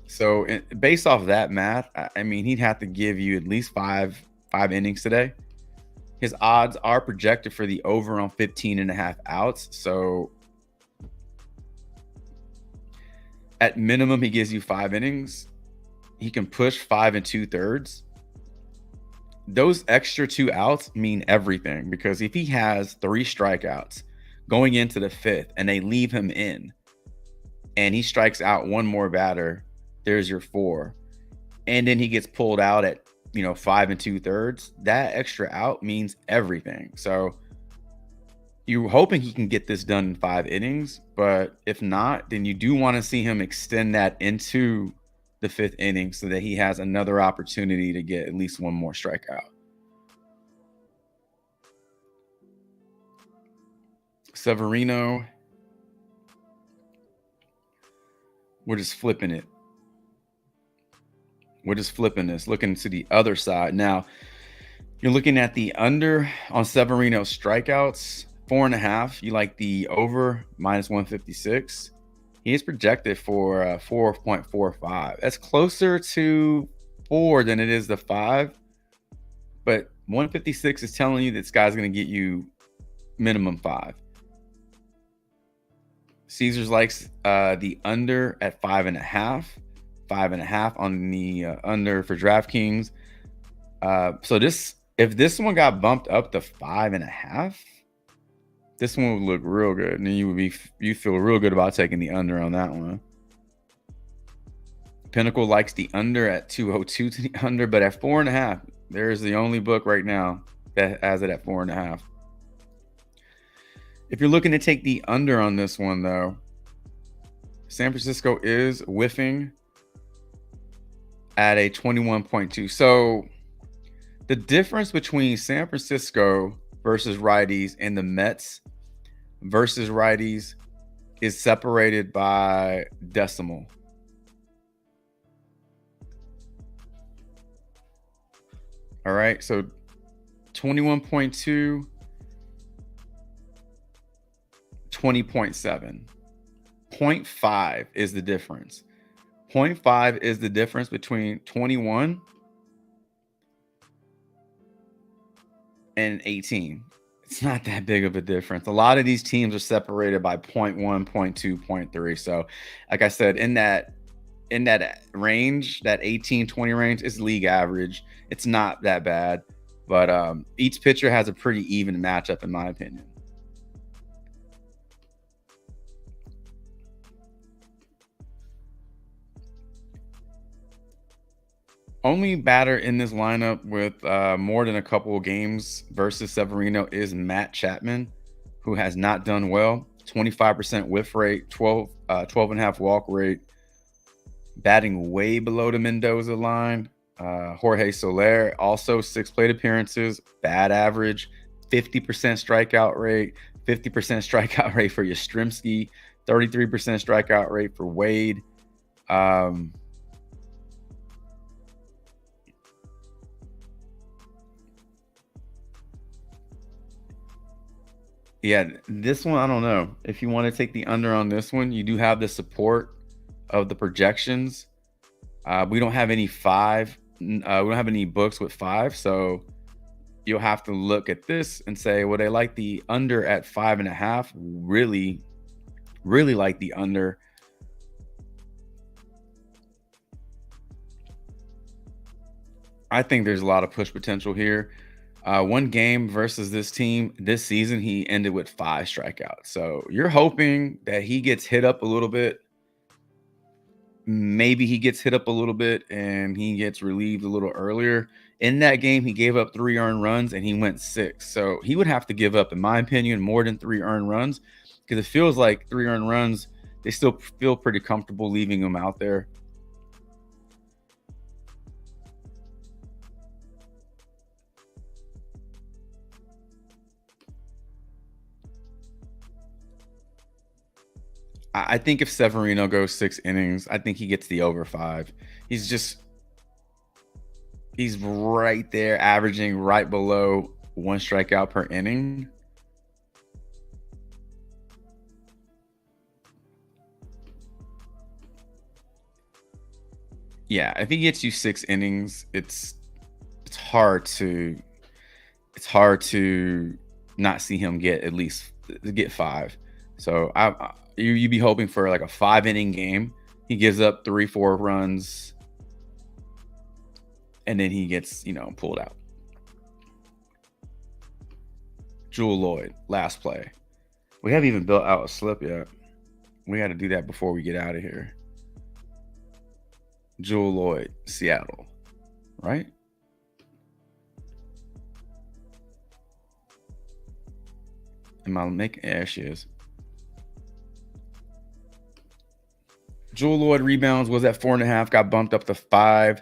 So based off that math, I mean, he'd have to give you at least 5 innings today. His odds are projected for the over on 15.5 outs. So at minimum, he gives you 5 innings. He can push 5 2/3. Those extra 2 outs mean everything, because if he has 3 strikeouts going into the 5th and they leave him in and he strikes out 1 more batter, there's your 4. And then he gets pulled out at 5 2/3. That extra out means everything. So you're hoping he can get this done in 5 innings, but if not, then you do want to see him extend that into the 5th inning so that he has another opportunity to get at least 1 more strikeout. Severino, we're just flipping it. We're just flipping this, looking to the other side. Now, you're looking at the under on Severino's strikeouts, 4.5. You like the over, -156. He is projected for 4.45. That's closer to 4 than it is to 5. But 156 is telling you this guy's going to get you minimum 5. Caesars likes the under at 5.5. 5.5 on the under for DraftKings. So if this one got bumped up to 5.5, this one would look real good, and you feel real good about taking the under on that one. Pinnacle likes the under at 202 to the under, but at 4.5, there's the only book right now that has it at 4.5. If you're looking to take the under on this one, though, San Francisco is whiffing at a 21.2. So the difference between San Francisco versus righties and the Mets versus righties is separated by decimal. All right, so 21.2, 20.7. 0.5 is the difference. 0.5 is the difference between 21 and 18. It's not that big of a difference. A lot of these teams are separated by 0.1, 0.2, 0.3. So, like I said, in that range, that 18-20 range is league average. It's not that bad, but each pitcher has a pretty even matchup, in my opinion. Only batter in this lineup with more than a couple of games versus Severino is Matt Chapman, who has not done well. 25% whiff rate, 12.5 walk rate, batting way below the Mendoza line. Jorge Soler, also 6 plate appearances, bad average, 50% strikeout rate, 50% strikeout rate for Yastrzemski, 33% strikeout rate for Wade. Yeah, this one, I don't know. If you want to take the under on this one, you do have the support of the projections. We don't have any 5. We don't have any books with 5. So you'll have to look at this and say, well, they like the under at 5.5. Really, really like the under. I think there's a lot of push potential here. 1 game versus this team this season, he ended with 5 strikeouts. So you're hoping that he gets hit up a little bit. maybe he gets hit up a little bit and he gets relieved a little earlier. In that game, he gave up 3 earned runs and he went 6. So he would have to give up, in my opinion, more than 3 earned runs, because it feels like 3 earned runs, they still feel pretty comfortable leaving him out there. I think if Severino goes 6 innings, I think he gets the over 5. He's right there, averaging right below 1 strikeout per inning. Yeah, if he gets you 6 innings, it's hard to not see him get at least get 5. So you'd be hoping for like a 5-inning game. He gives up 3-4 runs, and then he gets, pulled out. Jewel Lloyd, last play. We haven't even built out a slip yet. We got to do that before we get out of here. Jewel Lloyd, Seattle, right? Am I making? There she is. Jewel Lloyd rebounds was at 4.5, got bumped up to 5.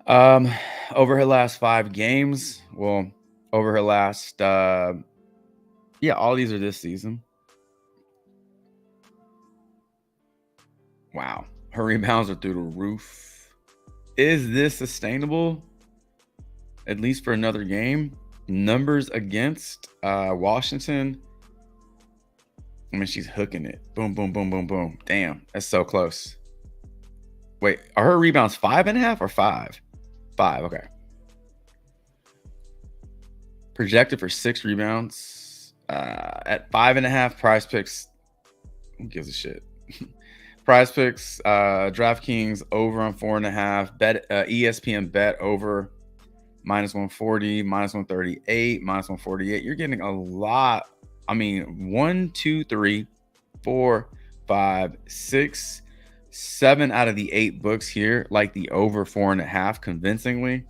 Over her last 5 games, well, over her last, all these are this season. Wow, her rebounds are through the roof. Is this sustainable? At least for another game? Numbers against Washington. I mean, she's hooking it. Boom, boom, boom, boom, boom. Damn, that's so close. Wait, are her rebounds 5.5 or 5? 5, okay. Projected for 6 rebounds. At 5.5, PrizePicks. Who gives a shit? PrizePicks, DraftKings over on 4.5. Bet ESPN bet over -140, -138, -148. You're getting a lot. I mean, 1, 2, 3, 4, 5, 6, 7 out of the 8 books here like the over 4.5 convincingly.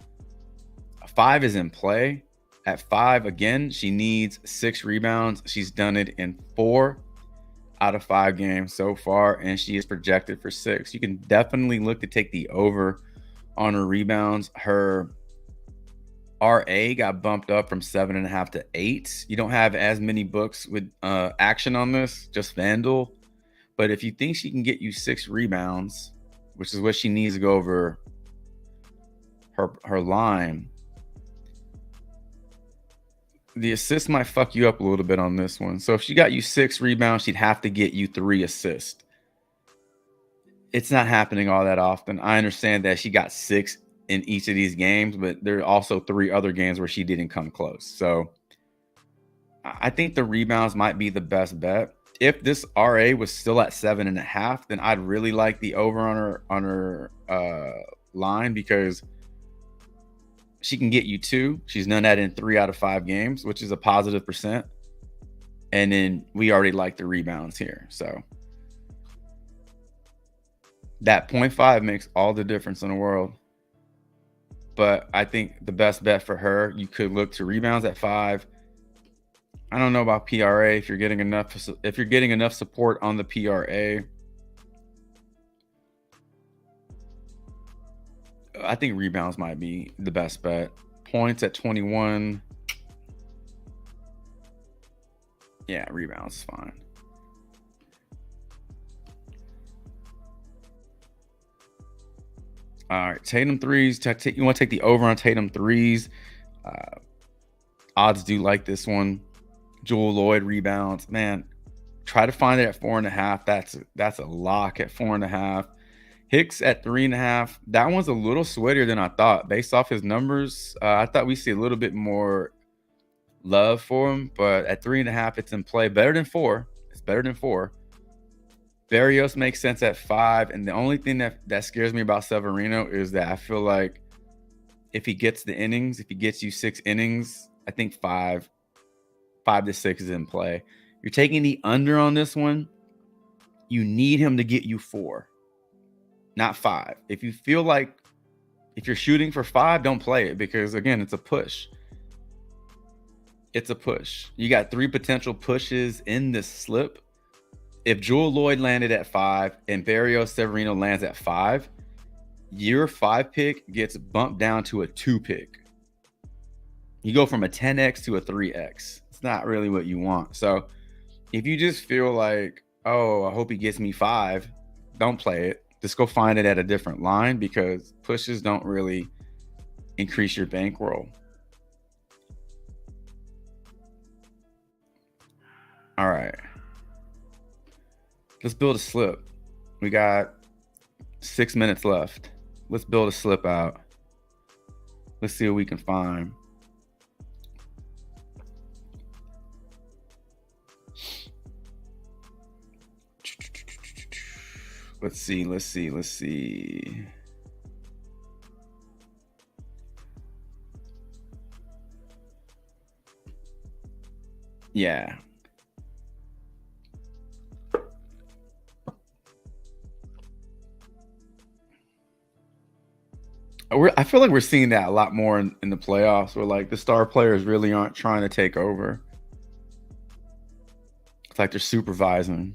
5 is in play. At 5, again, she needs 6 rebounds. She's done it in 4 out of 5 games so far, and she is projected for 6. You can definitely look to take the over on her rebounds. Her RA got bumped up from 7.5 to 8. You don't have as many books with action on this, just FanDuel. But if you think she can get you 6 rebounds, which is what she needs to go over her line, the assist might fuck you up a little bit on this one. So if she got you 6 rebounds, she'd have to get you 3 assists. It's not happening all that often. I understand that she got 6 in each of these games, but there are also 3 other games where she didn't come close. So I think the rebounds might be the best bet. If this RA was still at 7.5, then I'd really like the over on her line, because she can get you 2. She's done that in 3 out of 5 games, which is a positive %. And then we already like the rebounds here. So that 0.5 makes all the difference in the world. But I think the best bet for her, you could look to rebounds at 5. I don't know about PRA if you're getting enough support on the PRA. I think rebounds might be the best bet. Points at 21. Yeah, rebounds is fine. All right, Tatum threes. You want to take the over on Tatum threes. Odds do like this one. Jewel Lloyd rebounds. Man, try to find it at 4.5. That's a lock at 4.5. Hicks at 3.5. That one's a little sweatier than I thought. Based off his numbers, I thought we see a little bit more love for him. But at 3.5, it's in play. Better than 4. It's better than 4. Barrios makes sense at 5. And the only thing that scares me about Severino is that I feel like if he gets the innings, if he gets you 6 innings, I think 5 to 6 is in play. You're taking the under on this one. You need him to get you 4. not 5. If you feel like if you're shooting for 5, don't play it because, again, it's a push. It's a push. You got 3 potential pushes in this slip. If Jewel Lloyd landed at 5 and Barrio Severino lands at 5, your 5 pick gets bumped down to a 2 pick. You go from a 10x to a 3x. It's not really what you want. So if you just feel like, oh, I hope he gets me 5, don't play it. Just go find it at a different line because pushes don't really increase your bankroll. All right. Let's build a slip. We got 6 minutes left. Let's build a slip out. Let's see what we can find. Let's see. Yeah. I feel like we're seeing that a lot more in the playoffs where like the star players really aren't trying to take over. It's like they're supervising.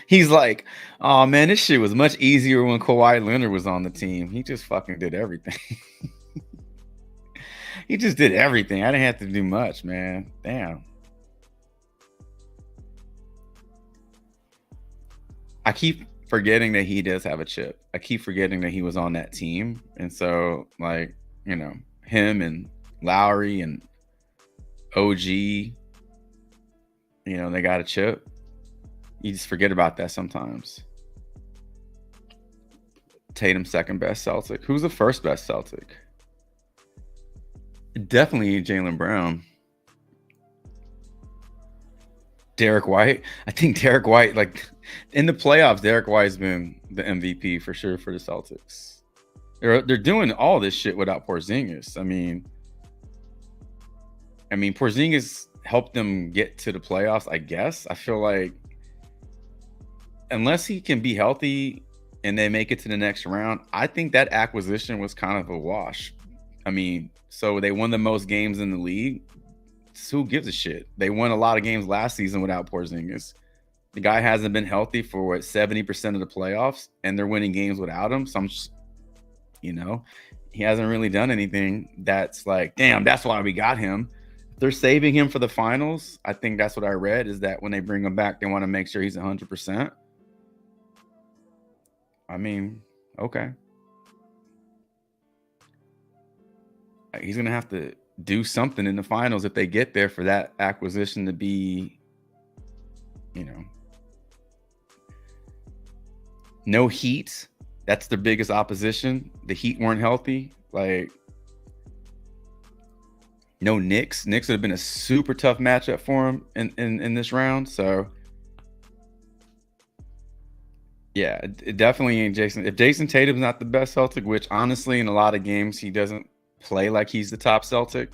He's like, oh man, this shit was much easier when Kawhi Leonard was on the team. He just fucking did everything. He just did everything. I didn't have to do much, man. Damn. I keep forgetting that he does have a chip. I keep forgetting that he was on that team. And so, like, you know, him and Lowry and OG, you know, they got a chip. You just forget about that sometimes. Tatum, second best Celtic. Who's the first best Celtic? Definitely Jaylen Brown. Derek White. I think Derek White, like in the playoffs, Derek White's been the MVP for sure for the Celtics. They're doing all this shit without Porzingis. I mean, Porzingis helped them get to the playoffs, I guess. I feel like unless he can be healthy and they make it to the next round, I think that acquisition was kind of a wash. I mean, so they won the most games in the league. So who gives a shit? They won a lot of games last season without Porzingis. The guy hasn't been healthy for what 70% of the playoffs, and they're winning games without him. So I'm just, you know, he hasn't really done anything that's like, damn, that's why we got him. They're saving him for the finals. I think that's what I read, is that when they bring him back, they want to make sure he's 100%. I mean, okay. He's going to have to do something in the finals if they get there for that acquisition to be, you know, no Heat. That's their biggest opposition. The Heat weren't healthy. Like, no Knicks. Knicks would have been a super tough matchup for him in this round. So, yeah, it definitely ain't Jason. If Jason Tatum's not the best Celtic, which honestly in a lot of games he doesn't play like he's the top Celtic,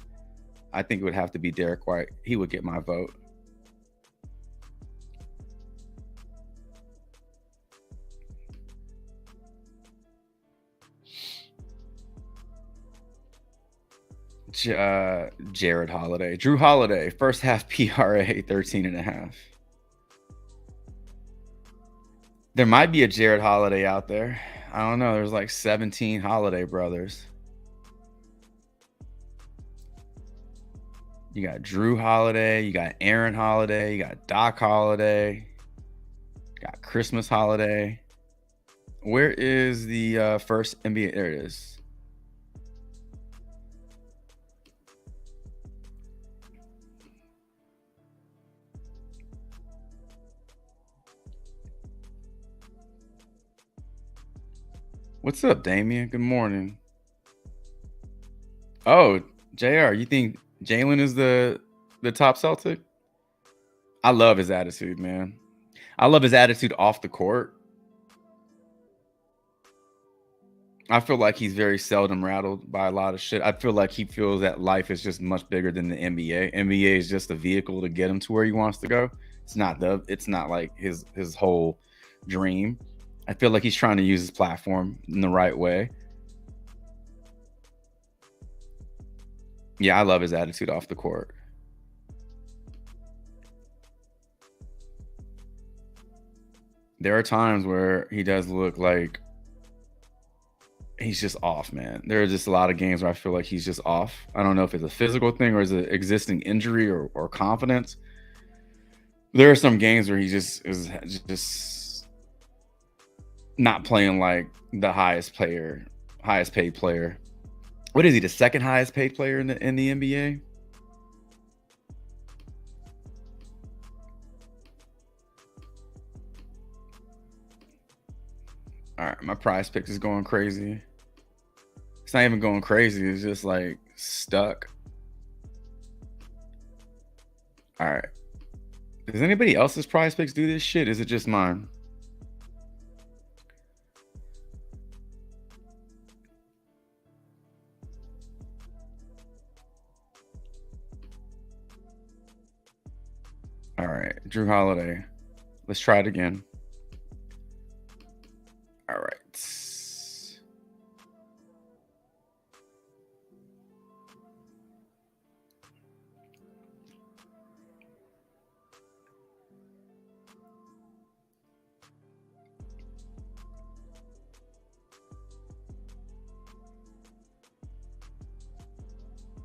I think it would have to be Derek White. He would get my vote. Jared Holiday. Drew Holiday, first half PRA 13.5. There might be a Jared Holiday out there. I don't know. There's like 17 Holiday brothers. You got Drew Holiday, you got Aaron Holiday, you got Doc Holiday, you got Christmas Holiday. Where is the first NBA? There it is. What's up, Damien? Good morning. Oh, JR, you think Jalen is the top Celtic? I love his attitude, man. I love his attitude off the court. I feel like he's very seldom rattled by a lot of shit. I feel like he feels that life is just much bigger than the NBA. NBA is just a vehicle to get him to where he wants to go. It's not like his whole dream. I feel like he's trying to use his platform in the right way. Yeah, I love his attitude off the court. There are times where he does look like he's just off, man. There are just a lot of games where I feel like he's just off. I don't know if it's a physical thing or is it existing injury or confidence. There are some games where he just is just not playing like the highest paid player. What is he? The second highest paid player in the NBA? All right, my PrizePicks is going crazy. It's not even going crazy. It's just like stuck. All right. Does anybody else's PrizePicks do this shit? Is it just mine? All right, Drew Holiday. Let's try it again. All right.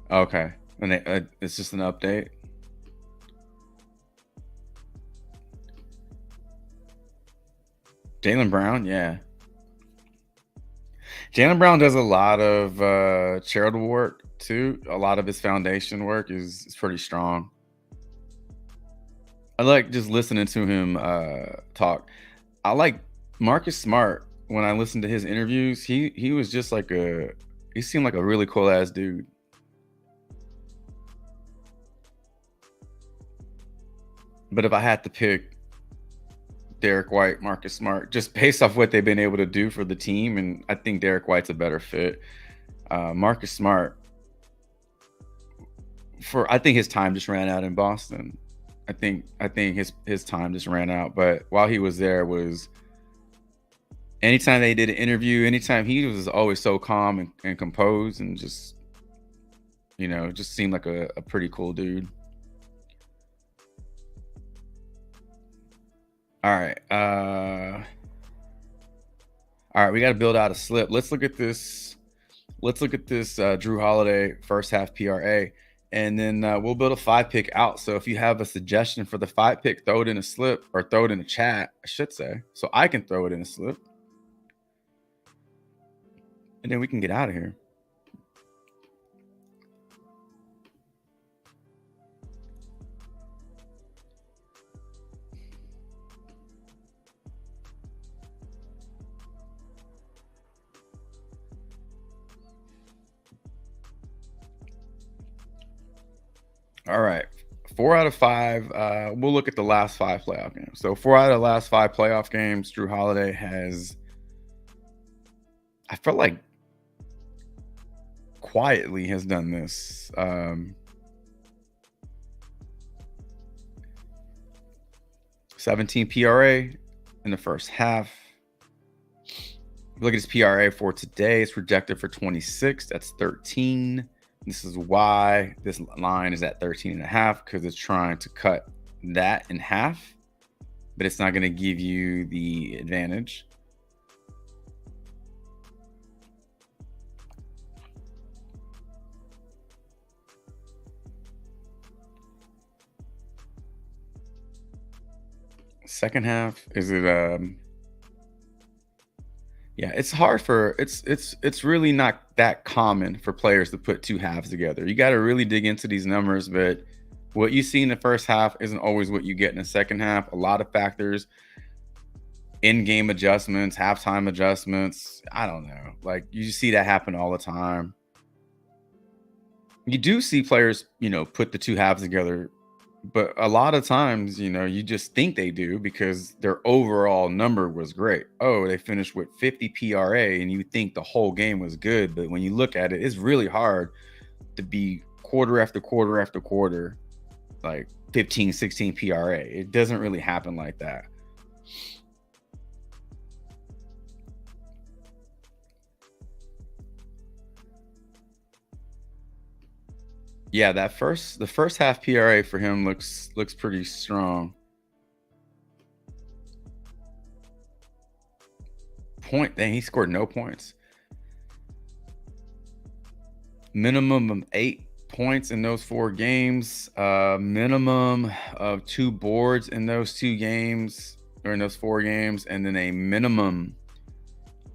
Okay, and it's just an update. Jaylen Brown, yeah. Jaylen Brown does a lot of charitable work too. A lot of his foundation work is pretty strong. I like just listening to him talk. I like Marcus Smart. When I listened to his interviews, he was just like he seemed like a really cool ass dude. But if I had to pick Derek White, Marcus Smart, just based off what they've been able to do for the team, and I think Derek White's a better fit. Marcus Smart, I think his time just ran out in Boston. I think his time just ran out. But while he was there, was anytime they did an interview, anytime he was always so calm and composed, and just just seemed like a pretty cool dude. All right. All right, we got to build out a slip. Let's look at this. Let's look at this Drew Holiday first half PRA, and then we'll build a 5-pick out. So if you have a suggestion for the 5-pick, throw it in a slip or throw it in the chat, I should say, so I can throw it in a slip, and then we can get out of here. All right, 4 out of 5. We'll look at the last 5 playoff games. So 4 out of the last 5 playoff games, Drew Holiday has, I felt like, quietly has done this. 17 PRA in the first half. Look at his PRA for today. It's projected for 26. That's 13. This is why this line is at 13.5, because it's trying to cut that in half, but it's not going to give you the advantage. Second half, is it yeah, it's hard for it's really not that common for players to put 2 halves together. You got to really dig into these numbers, but what you see in the first half isn't always what you get in the second half. A lot of factors, in-game adjustments, halftime adjustments. I don't know. Like, you see that happen all the time. You do see players, put the 2 halves together But a lot of times, you know, you just think they do because their overall number was great. Oh, they finished with 50 PRA, and you think the whole game was good. But when you look at it, it's really hard to be quarter after quarter after quarter, like 15, 16 PRA. It doesn't really happen like that. Yeah, the first half PRA for him looks pretty strong. Dang, he scored no points. Minimum of 8 points in those 4 games. Minimum of 2 boards in those 2 games, or in those 4 games, and then a minimum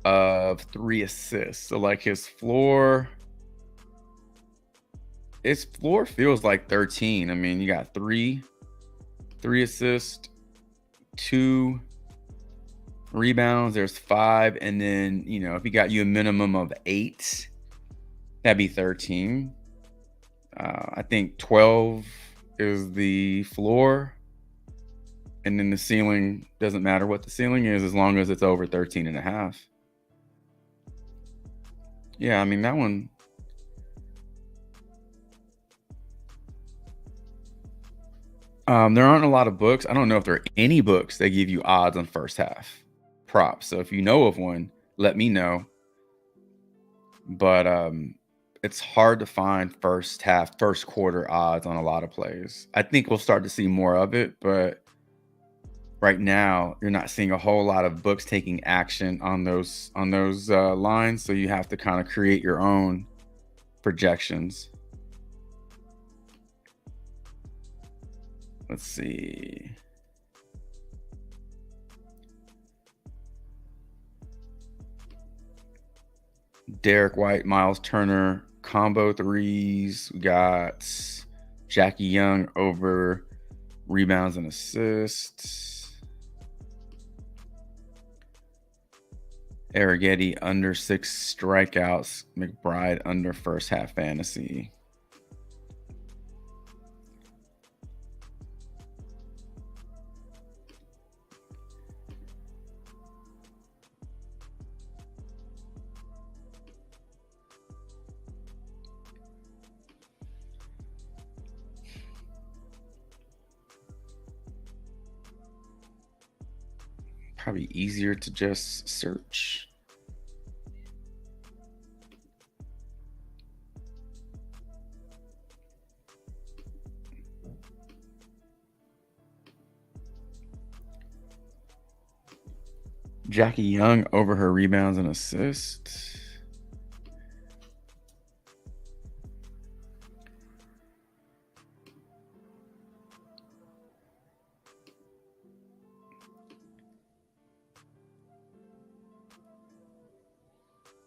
of 3 assists. So like his floor feels like 13. I mean, you got 3 assists, 2 rebounds, there's 5, and then, you know, if he got you a minimum of 8, that'd be 13. I think 12 is the floor, and then the ceiling doesn't matter what the ceiling is as long as it's over 13 and a half. Yeah, I mean, that one. There aren't a lot of books. I don't know if there are any books that give you odds on first half props. So if you know of one, let me know. But it's hard to find first quarter odds on a lot of plays. I think we'll start to see more of it, but right now you're not seeing a whole lot of books taking action on those lines. So you have to kind of create your own projections. Let's see. Derek White, Miles Turner, combo threes. We got Jackie Young over rebounds and assists. Arrighetti under 6 strikeouts. McBride under first half fantasy. Probably easier to just search. Jackie Young over her rebounds and assists.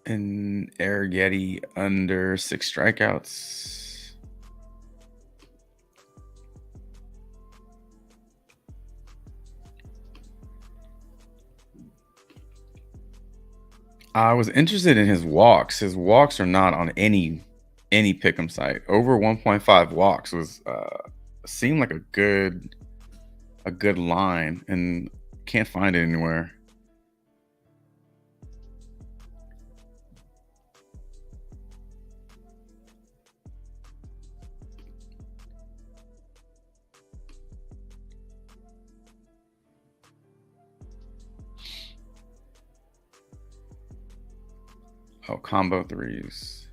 And Arrighetti under 6 strikeouts. I was interested in his walks. His walks are not on any pick'em site. Over 1.5 walks was seemed like a good line, and can't find it anywhere. Oh, combo threes.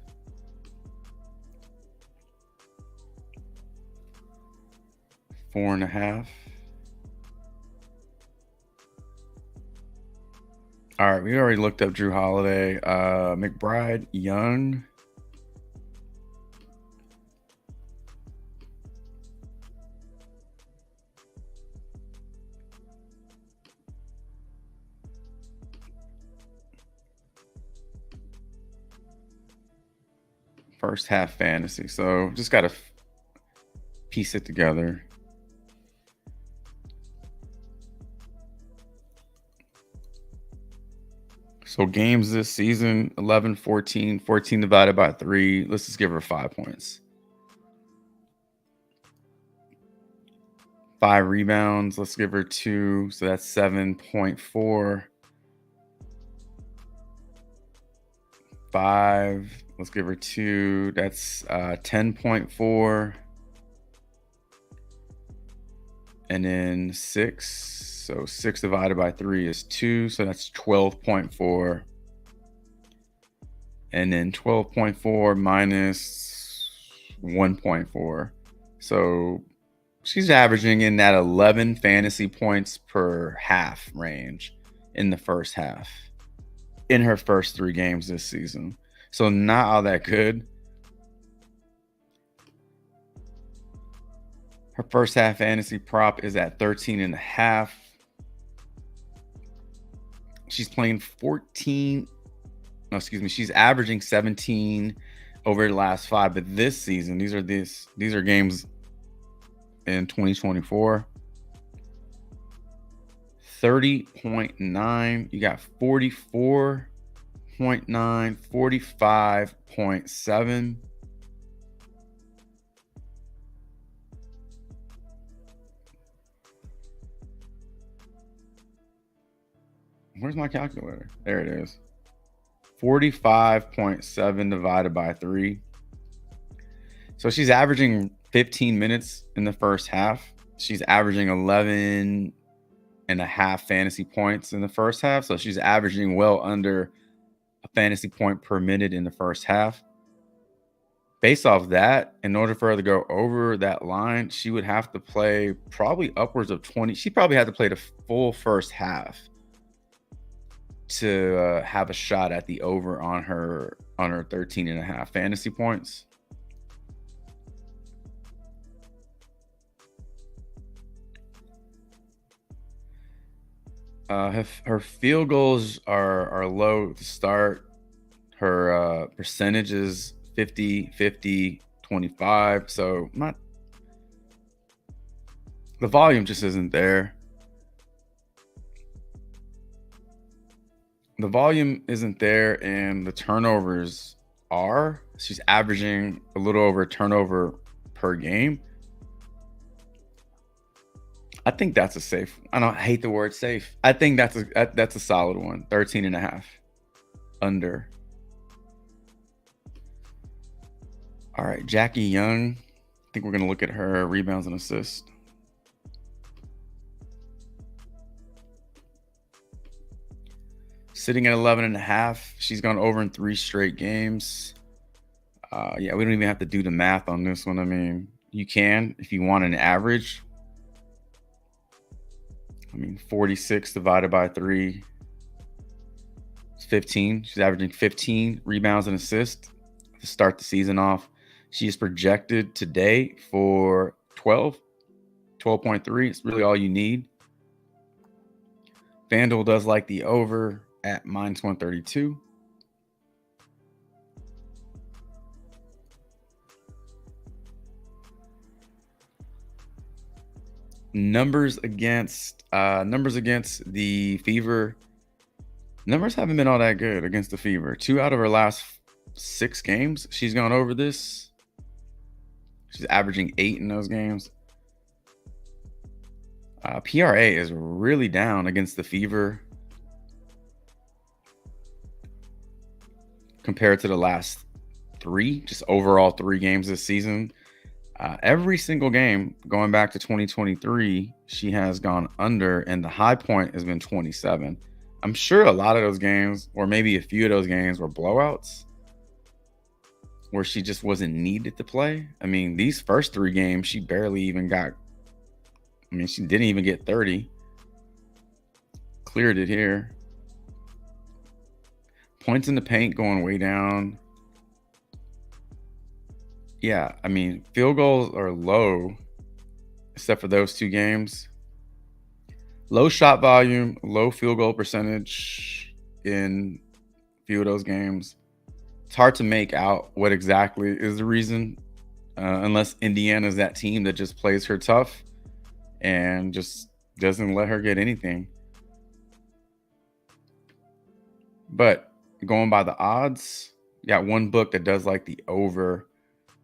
Four and a half. All right, we already looked up Drew Holiday. McBride, Young. First half fantasy. So just got to piece it together. So games this season, 11, 14, 14 divided by 3. Let's just give her 5 points. 5 rebounds. Let's give her 2. So that's 7.4. 5. Let's give her 2. That's 10.4. And then 6. So 6 divided by 3 is 2. So that's 12.4. And then 12.4 minus 1.4. So she's averaging in that 11 fantasy points per half range in the first half in her first 3 games this season. So not all that good. Her first half fantasy prop is at 13.5. She's playing 14. No, excuse me. She's averaging 17 over the last 5. But this season, these are games in 2024. 30.9. You got 44.9, 45.7. Where's my calculator? There it is. 45.7 divided by 3. So she's averaging 15 minutes in the first half. She's averaging 11.5 fantasy points in the first half. So she's averaging well under a fantasy point per minute in the first half. Based off that, in order for her to go over that line, she would have to play probably upwards of 20. She probably had to play the full first half to have a shot at the over on her 13.5 fantasy points. Her field goals are low to start. Her percentage is 50, 50, 25. So the volume just isn't there. The volume isn't there, and the turnovers are. She's averaging a little over a turnover per game. I think that's a safe. I don't hate the word safe. I think that's a solid one. 13.5 under. All right, Jackie Young. I think we're gonna look at her rebounds and assists. Sitting at 11.5. She's gone over in 3 straight games. Yeah, we don't even have to do the math on this one. I mean, you can if you want an average. I mean, 46 divided by 3 is 15. She's averaging 15 rebounds and assists to start the season off. She is projected today for 12.3. It's really all you need. FanDuel does like the over at -132. Numbers against the Fever. Numbers haven't been all that good against the Fever. 2 out of her last 6 games, she's gone over this. She's averaging 8 in those games. PRA is really down against the Fever compared to the last 3, just overall 3 games this season. Every single game going back to 2023, she has gone under, and the high point has been 27. I'm sure a lot of those games, or maybe a few of those games, were blowouts where she just wasn't needed to play. I mean, these first 3 games, she barely even got, I mean, she didn't even get 30. Cleared it here. Points in the paint going way down. Yeah, I mean, field goals are low, except for those 2 games. Low shot volume, low field goal percentage in a few of those games. It's hard to make out what exactly is the reason, unless Indiana's that team that just plays her tough and just doesn't let her get anything. But going by the odds, you got one book that does like the over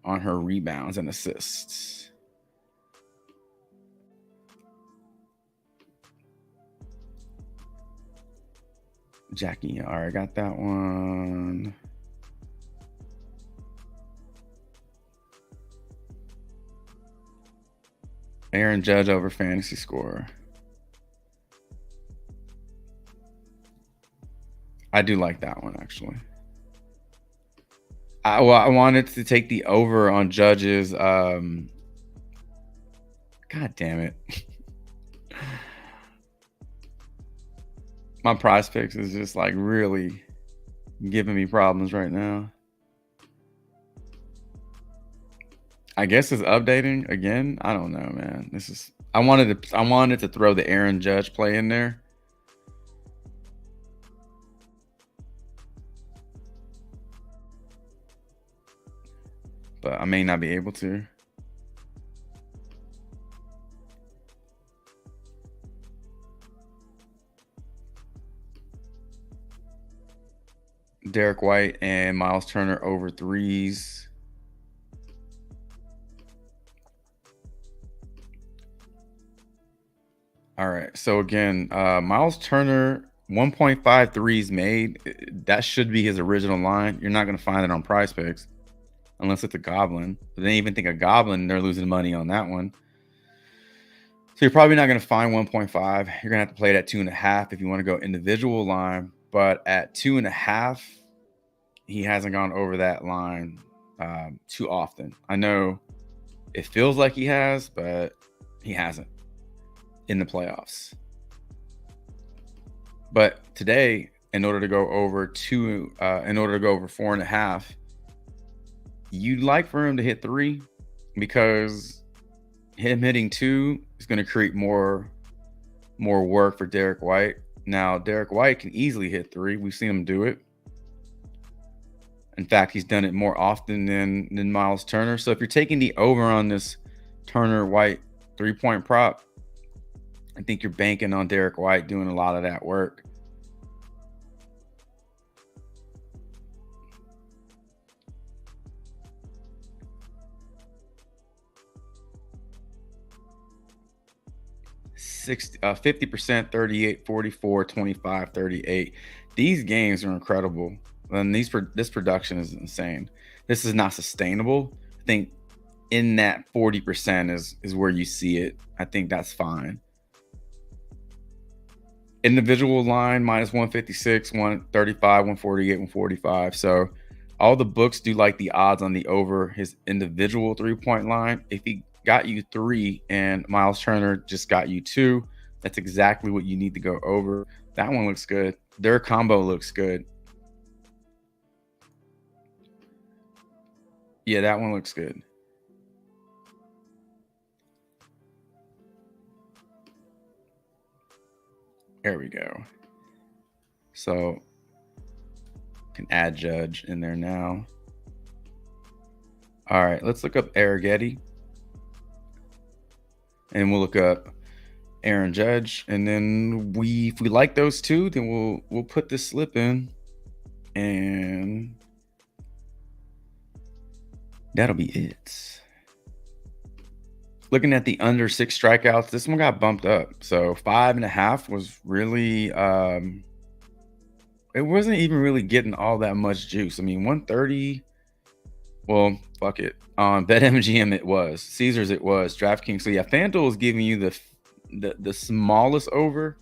on her rebounds and assists. Jackie. All right, got that one. Aaron Judge over fantasy score. I do like that one, actually. I wanted to take the over on Judge's. God damn it. My PrizePicks is just like really giving me problems right now. I guess it's updating again. I don't know, man. This is I wanted to throw the Aaron Judge play in there. But I may not be able to. Derek White and Miles Turner over threes. All right. So again, Miles Turner, 1.5 threes made. That should be his original line. You're not going to find it on PrizePicks unless it's a goblin. But they even think a goblin, they're losing money on that one. So you're probably not going to find 1.5. You're going to have to play it at 2.5 if you want to go individual line. But at 2.5, he hasn't gone over that line too often. I know it feels like he has, but he hasn't in the playoffs. But today, in order to go over 4.5, you'd like for him to hit 3 because him hitting 2 is going to create more work for Derek White. Now, Derek White can easily hit 3. We've seen him do it. In fact, he's done it more often than Miles Turner. So if you're taking the over on this Turner White 3-point prop, I think you're banking on Derek White doing a lot of that work. $50%, 38, 44, 25, 38. These games are incredible. And this production is insane. This is not sustainable. I think in that 40% is where you see it. I think that's fine. Individual line minus 156, 135, 148, 145. So all the books do like the odds on the over his individual 3-point line. If he got you 3 and Miles Turner just got you 2, that's exactly what you need to go over. That one looks good. Their combo looks good. Yeah, that one looks good. There we go. So can add Judge in there now. All right, let's look up Arrighetti. And we'll look up Aaron Judge. And then if we like those two, then we'll put this slip in. And that'll be it. Looking at the under 6 strikeouts, this one got bumped up. So 5.5 was really it wasn't even really getting all that much juice. I mean, 130. Well, fuck it. On BetMGM it was. Caesars it was. DraftKings. So yeah, FanDuel is giving you the smallest over.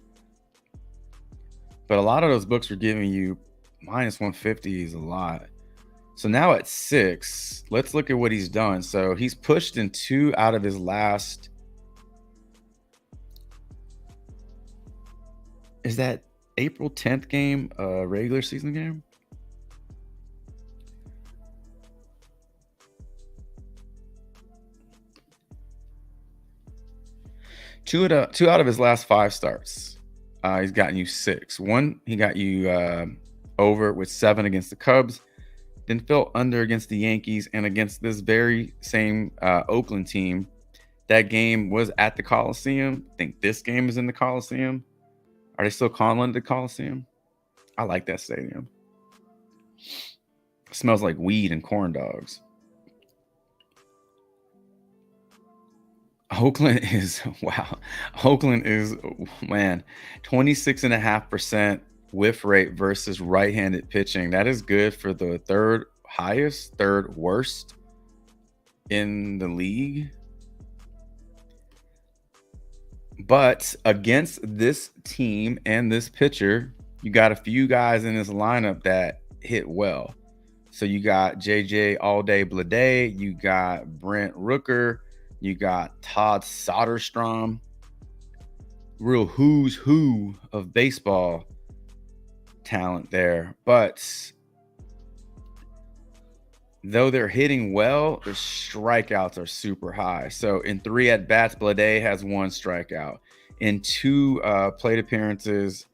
But a lot of those books were giving you minus 150 is a lot. So now at 6, let's look at what he's done. So he's pushed in 2 out of his last. Is that April 10th game a regular season game? Two out of his last 5 starts. He's gotten you 6. One, he got you over with 7 against the Cubs. Then fell under against the Yankees and against this very same Oakland team. That game was at the Coliseum. I think this game is in the Coliseum. Are they still calling it the Coliseum? I like that stadium. It smells like weed and corn dogs. Oakland is, wow. Oakland is, man, 26.5% whiff rate versus right-handed pitching. That is good for the third highest, third worst in the league. But against this team and this pitcher, you got a few guys in this lineup that hit well. So you got JJ All Day Blade, you got Brent Rooker, you got Todd Soderstrom. Real who's who of baseball talent there. But though they're hitting well, their strikeouts are super high. So in 3 at-bats, Blade has 1 strikeout. In 2 plate appearances,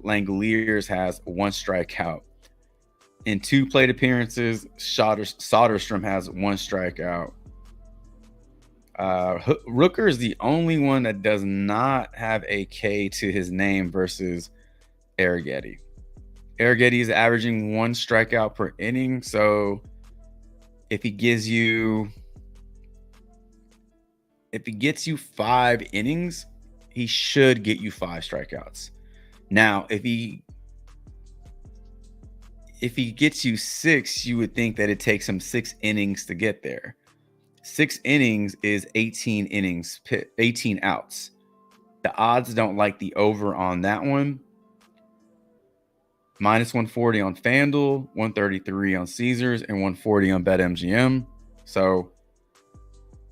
Langoliers has 1 strikeout. In 2 plate appearances, Soderstrom has 1 strikeout. Rooker is the only one that does not have a K to his name versus Arrighetti. Arrighetti is averaging 1 strikeout per inning. So if he gets you 5 innings, he should get you 5 strikeouts. Now, if he gets you 6, you would think that it takes him 6 innings to get there. 6 innings is 18 innings, 18 outs. The odds don't like the over on that one. Minus 140 on FanDuel, 133 on Caesars, and 140 on BetMGM. So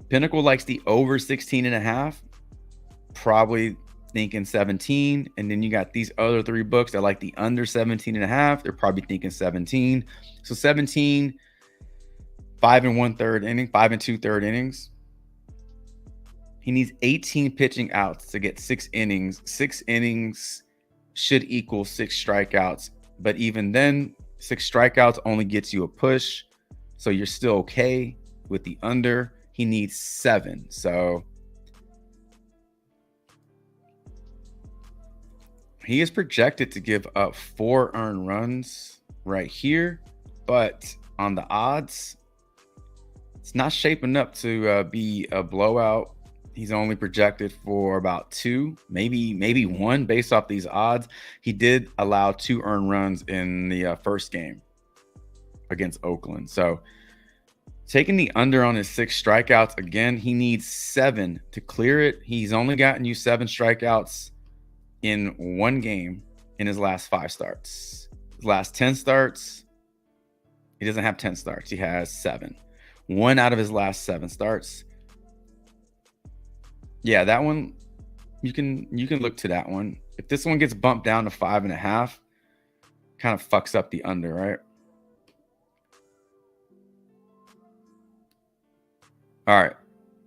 Pinnacle likes the over 16.5, probably thinking 17. And then you got these other 3 books that like the under 17.5. They're probably thinking 17. So 17, 5 2/3 innings. He needs 18 pitching outs to get 6 innings. 6 innings should equal 6 strikeouts. But even then, 6 strikeouts only gets you a push. So you're still okay with the under. He needs 7. So he is projected to give up 4 earned runs right here. But on the odds, it's not shaping up to be a blowout. He's only projected for about 2, maybe 1 based off these odds. He did allow 2 earned runs in the first game against Oakland. So taking the under on his 6 strikeouts, again, he needs 7 to clear it. He's only gotten you 7 strikeouts in 1 game in his last 5 starts. His last 10 starts, he doesn't have 10 starts. He has 7. 1 out of his last 7 starts. Yeah, that one, you can look to that one. If this one gets bumped down to 5.5, kind of fucks up the under, right? All right,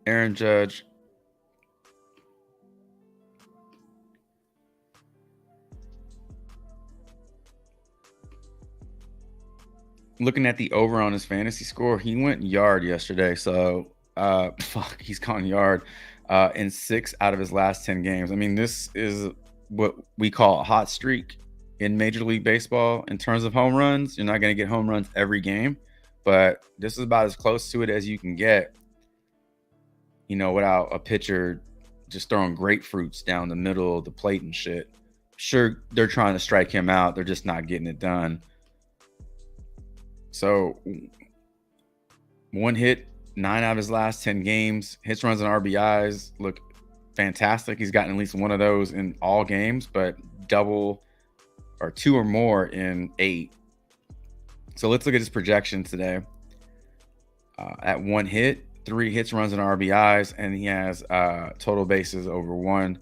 Aaron Judge. Looking at the over on his fantasy score, he went yard yesterday. So, he's gone yard in 6 out of his last 10 games. I mean, this is what we call a hot streak in Major League Baseball in terms of home runs. You're not going to get home runs every game, but this is about as close to it as you can get, you know, without a pitcher just throwing grapefruits down the middle of the plate and shit. Sure, they're trying to strike him out. They're just not getting it done. So 1 hit, 9 out of his last 10 games. Hits, runs, and RBIs look fantastic. He's gotten at least 1 of those in all games, but double or 2 or more in 8. So let's look at his projection today. At 1 hit, 3 hits, runs, and RBIs, and he has total bases over 1.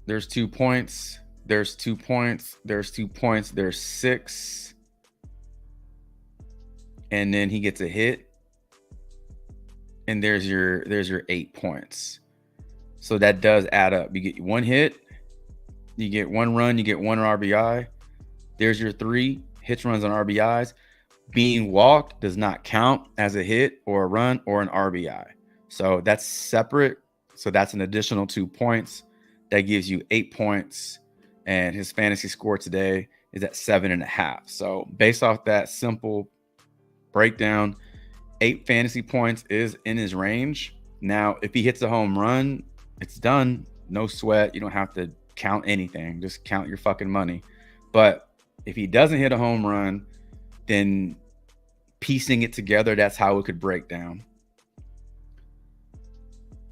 There's 2 points. There's 2 points. There's 2 points. There's 6. And then he gets a hit. And there's your 8 points. So that does add up. You get 1 hit, you get 1 run, you get 1 RBI. There's your 3 hits, runs, and RBIs. Being walked does not count as a hit or a run or an RBI. So that's separate. So that's an additional 2 points. That gives you 8 points. And his fantasy score today is at 7.5. So based off that simple breakdown, 8 fantasy points is in his range. Now, if he hits a home run, it's done. No sweat. You don't have to count anything. Just count your fucking money. But if he doesn't hit a home run, then piecing it together, that's how it could break down.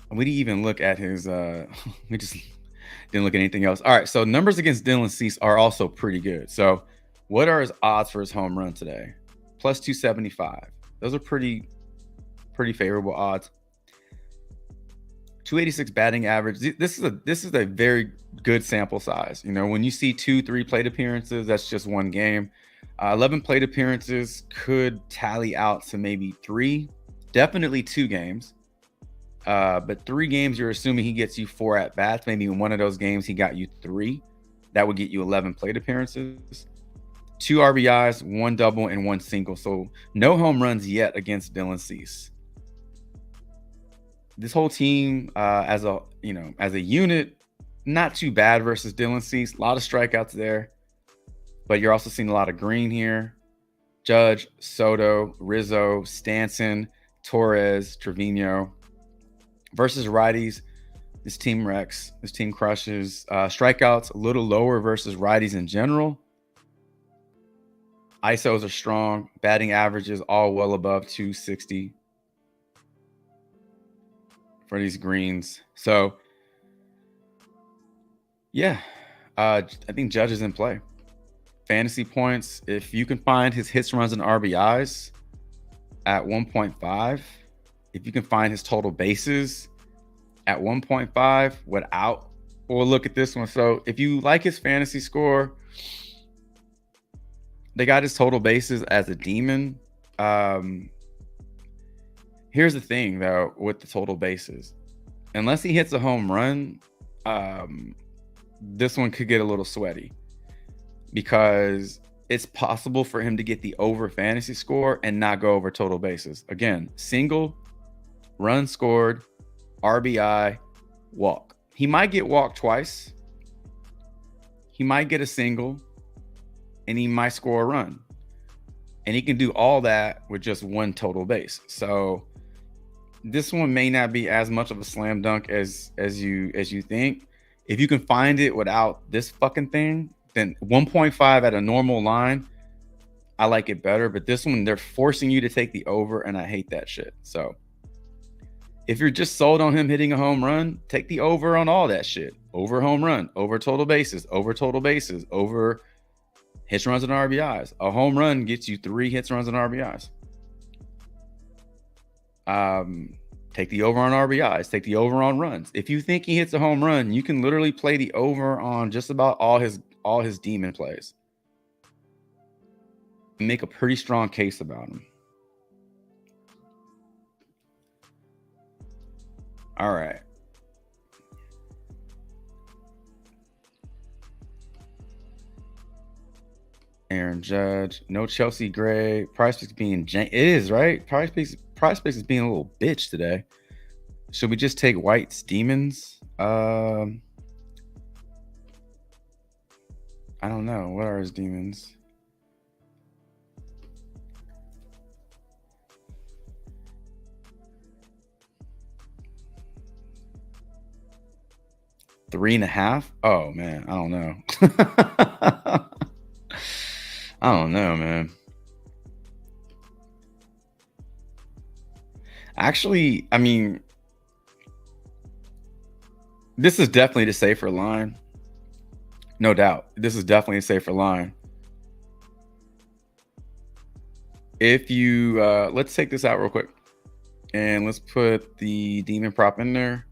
We didn't even look at his we just didn't look at anything else. All right, so numbers against Dylan Cease are also pretty good. So what are his odds for his home run today? Plus 275. Those are pretty favorable odds. 286 batting average. This is a very good sample size. You know, when you see 2-3 plate appearances, that's just one game. 11 plate appearances could tally out to maybe 3, definitely 2 games. But 3 games, you're assuming he gets you 4 at bats. Maybe in one of those games he got you 3. That would get you 11 plate appearances, 2 RBIs, 1 double, and 1 single. So no home runs yet against Dylan Cease. This whole team, as a unit, not too bad versus Dylan Cease. A lot of strikeouts there, but you're also seeing a lot of green here. Judge, Soto, Rizzo, Stanton, Torres, Trevino. Versus righties, this team wrecks. This team crushes. Strikeouts a little lower versus righties in general. ISOs are strong. Batting averages all well above 260 for these greens. So, yeah, I think Judge is in play. Fantasy points, if you can find his hits, runs, and RBIs at 1.5, if you can find his total bases at 1.5 without, we'll look at this one. So if you like his fantasy score, they got his total bases as a demon. Here's the thing though, with the total bases, unless he hits a home run, this one could get a little sweaty because it's possible for him to get the over fantasy score and not go over total bases. Again, single, run scored, RBI, walk. He might get walked twice. He might get a single, and he might score a run. And he can do all that with just 1 total base. So this one may not be as much of a slam dunk as you think. If you can find it without this fucking thing, then 1.5 at a normal line, I like it better. But this one, they're forcing you to take the over, and I hate that shit. So if you're just sold on him hitting a home run, take the over on all that shit. Over home run, over total bases, over hits, runs, and RBIs. A home run gets you 3 hits, runs, and RBIs. Take the over on RBIs. Take the over on runs. If you think he hits a home run, you can literally play the over on just about all his demon plays. Make a pretty strong case about him. All right. Aaron Judge, no Chelsea Gray. PrizePicks being it is right. PrizePicks is being a little bitch today. Should we just take White's demons? I don't know. What are his demons? Three and a half? Oh man, I don't know. I don't know, man. Actually, I mean, this is definitely the safer line. No doubt. This is definitely a safer line. If you let's take this out real quick. And let's put the demon prop in there.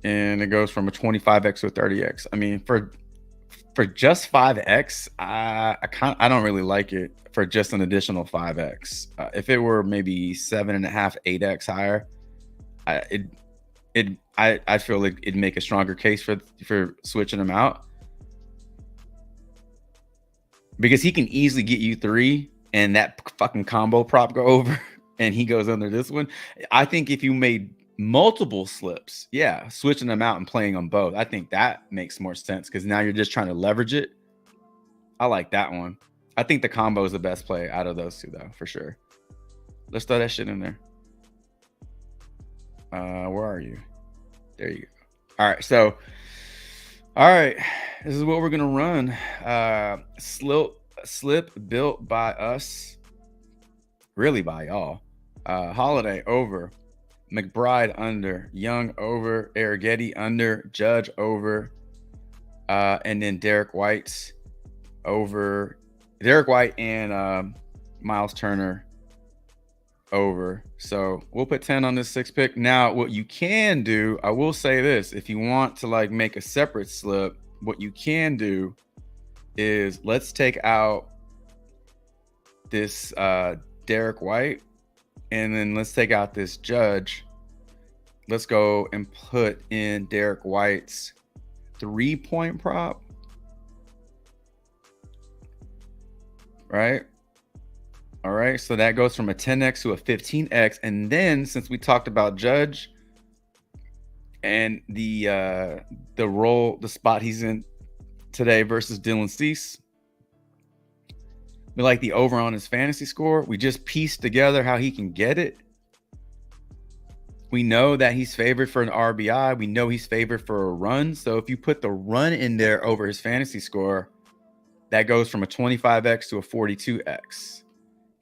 And it goes from a 25x to a 30x. I mean, for just 5x, I don't really like it for just an additional 5x. If it were maybe 7.5, 8x higher, I feel like it'd make a stronger case for switching him out, because he can easily get you 3 and that fucking combo prop go over and he goes under this one. I think if you made multiple slips, yeah, switching them out and playing them both, I think that makes more sense, because now you're just trying to leverage it. I like that one. I think the combo is the best play out of those two, though, for sure. Let's throw that shit in there. Where are you? There you go. All right, so all right, this is what we're gonna run. Slip built by us, really by y'all. Holiday over, McBride under, Young over, Arrighetti under, Judge over, and then Derek White over. Derek White and Miles Turner over. So we'll put 10 on this 6 pick. Now, what you can do, I will say this, if you want to like make a separate slip, what you can do is let's take out this Derek White, and then let's take out this Judge. Let's go and put in Derek White's 3-point prop. Right? All right, so that goes from a 10x to a 15x. And then since we talked about Judge and the role, the spot he's in today versus Dylan Cease, we like the over on his fantasy score. We just pieced together how he can get it. We know that he's favored for an RBI. We know he's favored for a run. So if you put the run in there over his fantasy score, that goes from a 25x to a 42x.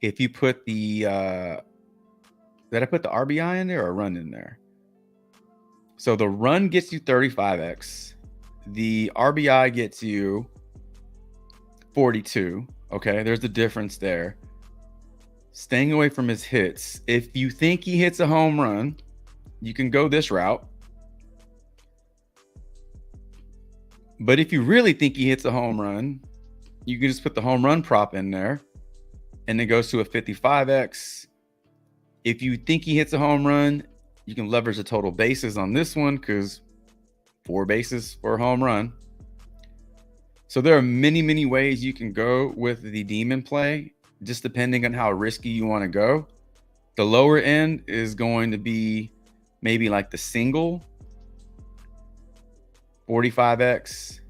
If you put the, did I put the RBI in there or a run in there? So the run gets you 35x. The RBI gets you 42. Okay, there's the difference there. Staying away from his hits. If you think he hits a home run, you can go this route. But if you really think he hits a home run, you can just put the home run prop in there, and it goes to a 55x. If you think he hits a home run, you can leverage the total bases on this one because 4 bases for a home run. So there are many, many ways you can go with the demon play, just depending on how risky you want to go. The lower end is going to be maybe like the single, 45x,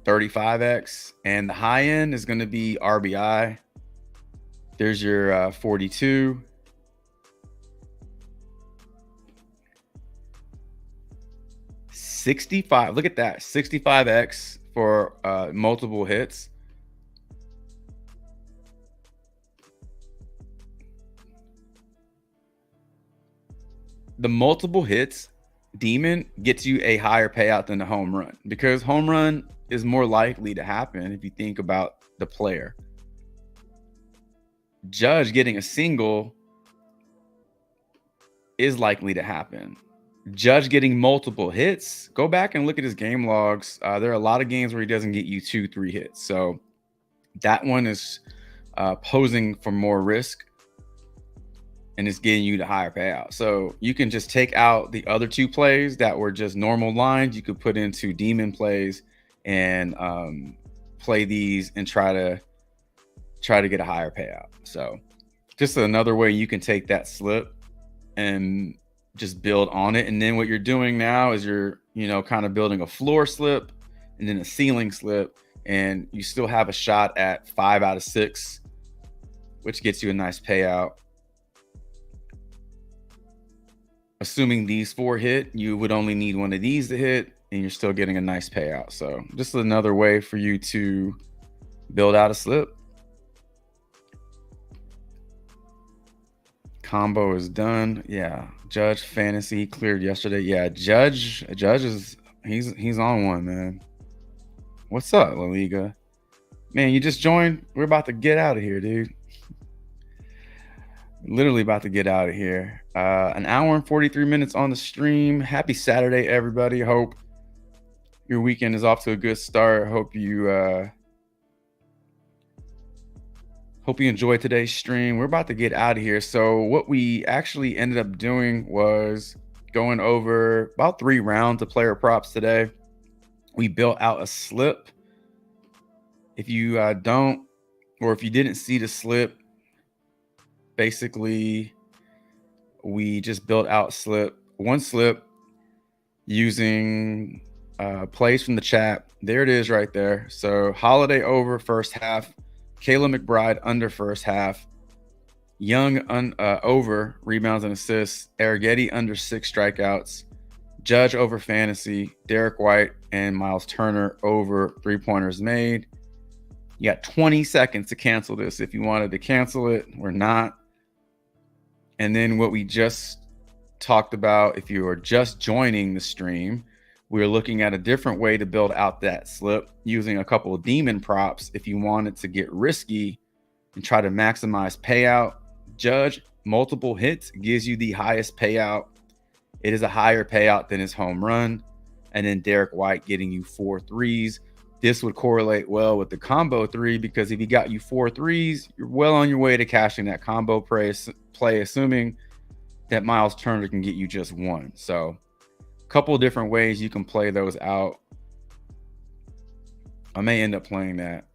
35x, and the high end is going to be RBI. There's your 42. $65. Look at that. 65x for multiple hits. The multiple hits demon gets you a higher payout than the home run, because home run is more likely to happen if you think about the player. Judge getting a single is likely to happen. Judge getting multiple hits, go back and look at his game logs. There are a lot of games where he doesn't get you 2-3 hits. So that one is posing for more risk and it's getting you the higher payout. So you can just take out the other 2 plays that were just normal lines. You could put into demon plays and play these and try to get a higher payout. So just another way you can take that slip and just build on it. And then what you're doing now is you're, kind of building a floor slip and then a ceiling slip, and you still have a shot at 5 out of 6, which gets you a nice payout. Assuming these 4 hit, you would only need one of these to hit, and you're still getting a nice payout. So just another way for you to build out a slip. Combo is done. Yeah, Judge fantasy cleared yesterday. Yeah, Judge is he's on one, man. What's up, La Liga? Man, you just joined. We're about to get out of here, dude. Literally about to get out of here. An hour and 43 minutes on the stream. Happy Saturday, everybody. Hope your weekend is off to a good start. Hope you enjoyed today's stream. We're about to get out of here. So what we actually ended up doing was going over about 3 rounds of player props today. We built out a slip. If you don't, or if you didn't see the slip, basically we just built out one slip using plays from the chat. There it is right there. So Holiday over first half, Kayla McBride under first half, Young over rebounds and assists. Arrighetti under 6 strikeouts. Judge over fantasy. Derek White and Miles Turner over 3-pointers made. You got 20 seconds to cancel this if you wanted to cancel it or not. And then what we just talked about, if you are just joining the stream, we're looking at a different way to build out that slip using a couple of demon props if you wanted to get risky and try to maximize payout. Judge multiple hits gives you the highest payout. It is a higher payout than his home run. And then Derek White getting you 4 threes. This would correlate well with the combo 3 because if he got you 4 threes, you're well on your way to cashing that combo play, assuming that Miles Turner can get you just 1. So a couple of different ways you can play those out. I may end up playing that.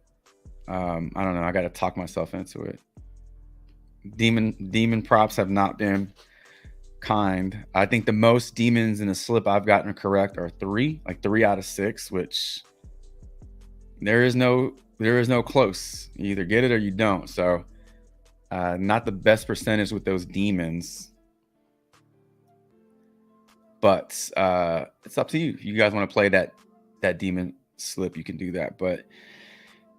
I don't know. I got to talk myself into it. Demon props have not been kind. I think the most demons in a slip I've gotten correct are 3, like 3 out of 6, which there is no close. You either get it or you don't. So not the best percentage with those demons, but it's up to you. If you guys want to play that demon slip, you can do that. But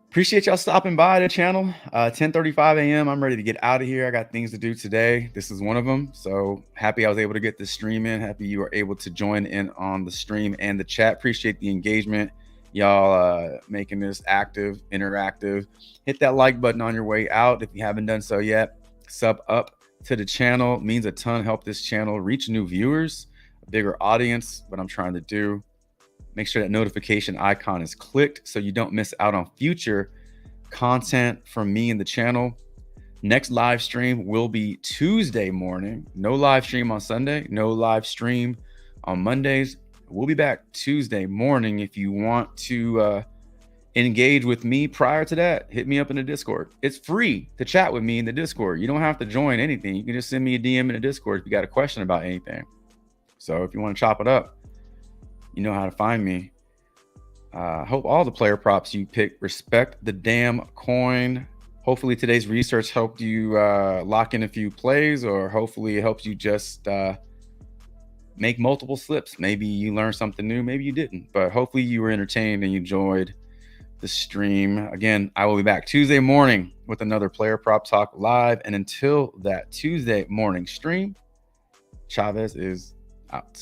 appreciate y'all stopping by the channel. 10:35 a.m. I'm ready to get out of here. I got things to do today. This is one of them. So happy I was able to get this stream in. Happy you were able to join in on the stream and the chat. Appreciate the engagement. Y'all making this active, interactive. Hit that like button on your way out if you haven't done so yet. Sub up to the channel. It means a ton. Help this channel reach new viewers, a bigger audience, what I'm trying to do. Make sure that notification icon is clicked so you don't miss out on future content from me and the channel. Next live stream will be Tuesday morning. No live stream on Sunday. No live stream on Mondays. We'll be back Tuesday morning. If you want to engage with me prior to that, hit me up in the Discord. It's free to chat with me in the Discord. You don't have to join anything. You can just send me a DM in the Discord if you got a question about anything. So if you want to chop it up, you know how to find me. Hope all the player props you pick respect the damn coin. Hopefully today's research helped you lock in a few plays, or hopefully it helps you just make multiple slips. Maybe you learned something new, maybe you didn't, but hopefully you were entertained and you enjoyed the stream. Again, I will be back Tuesday morning with another Player Prop Talk live. And until that Tuesday morning stream, Chavez is out.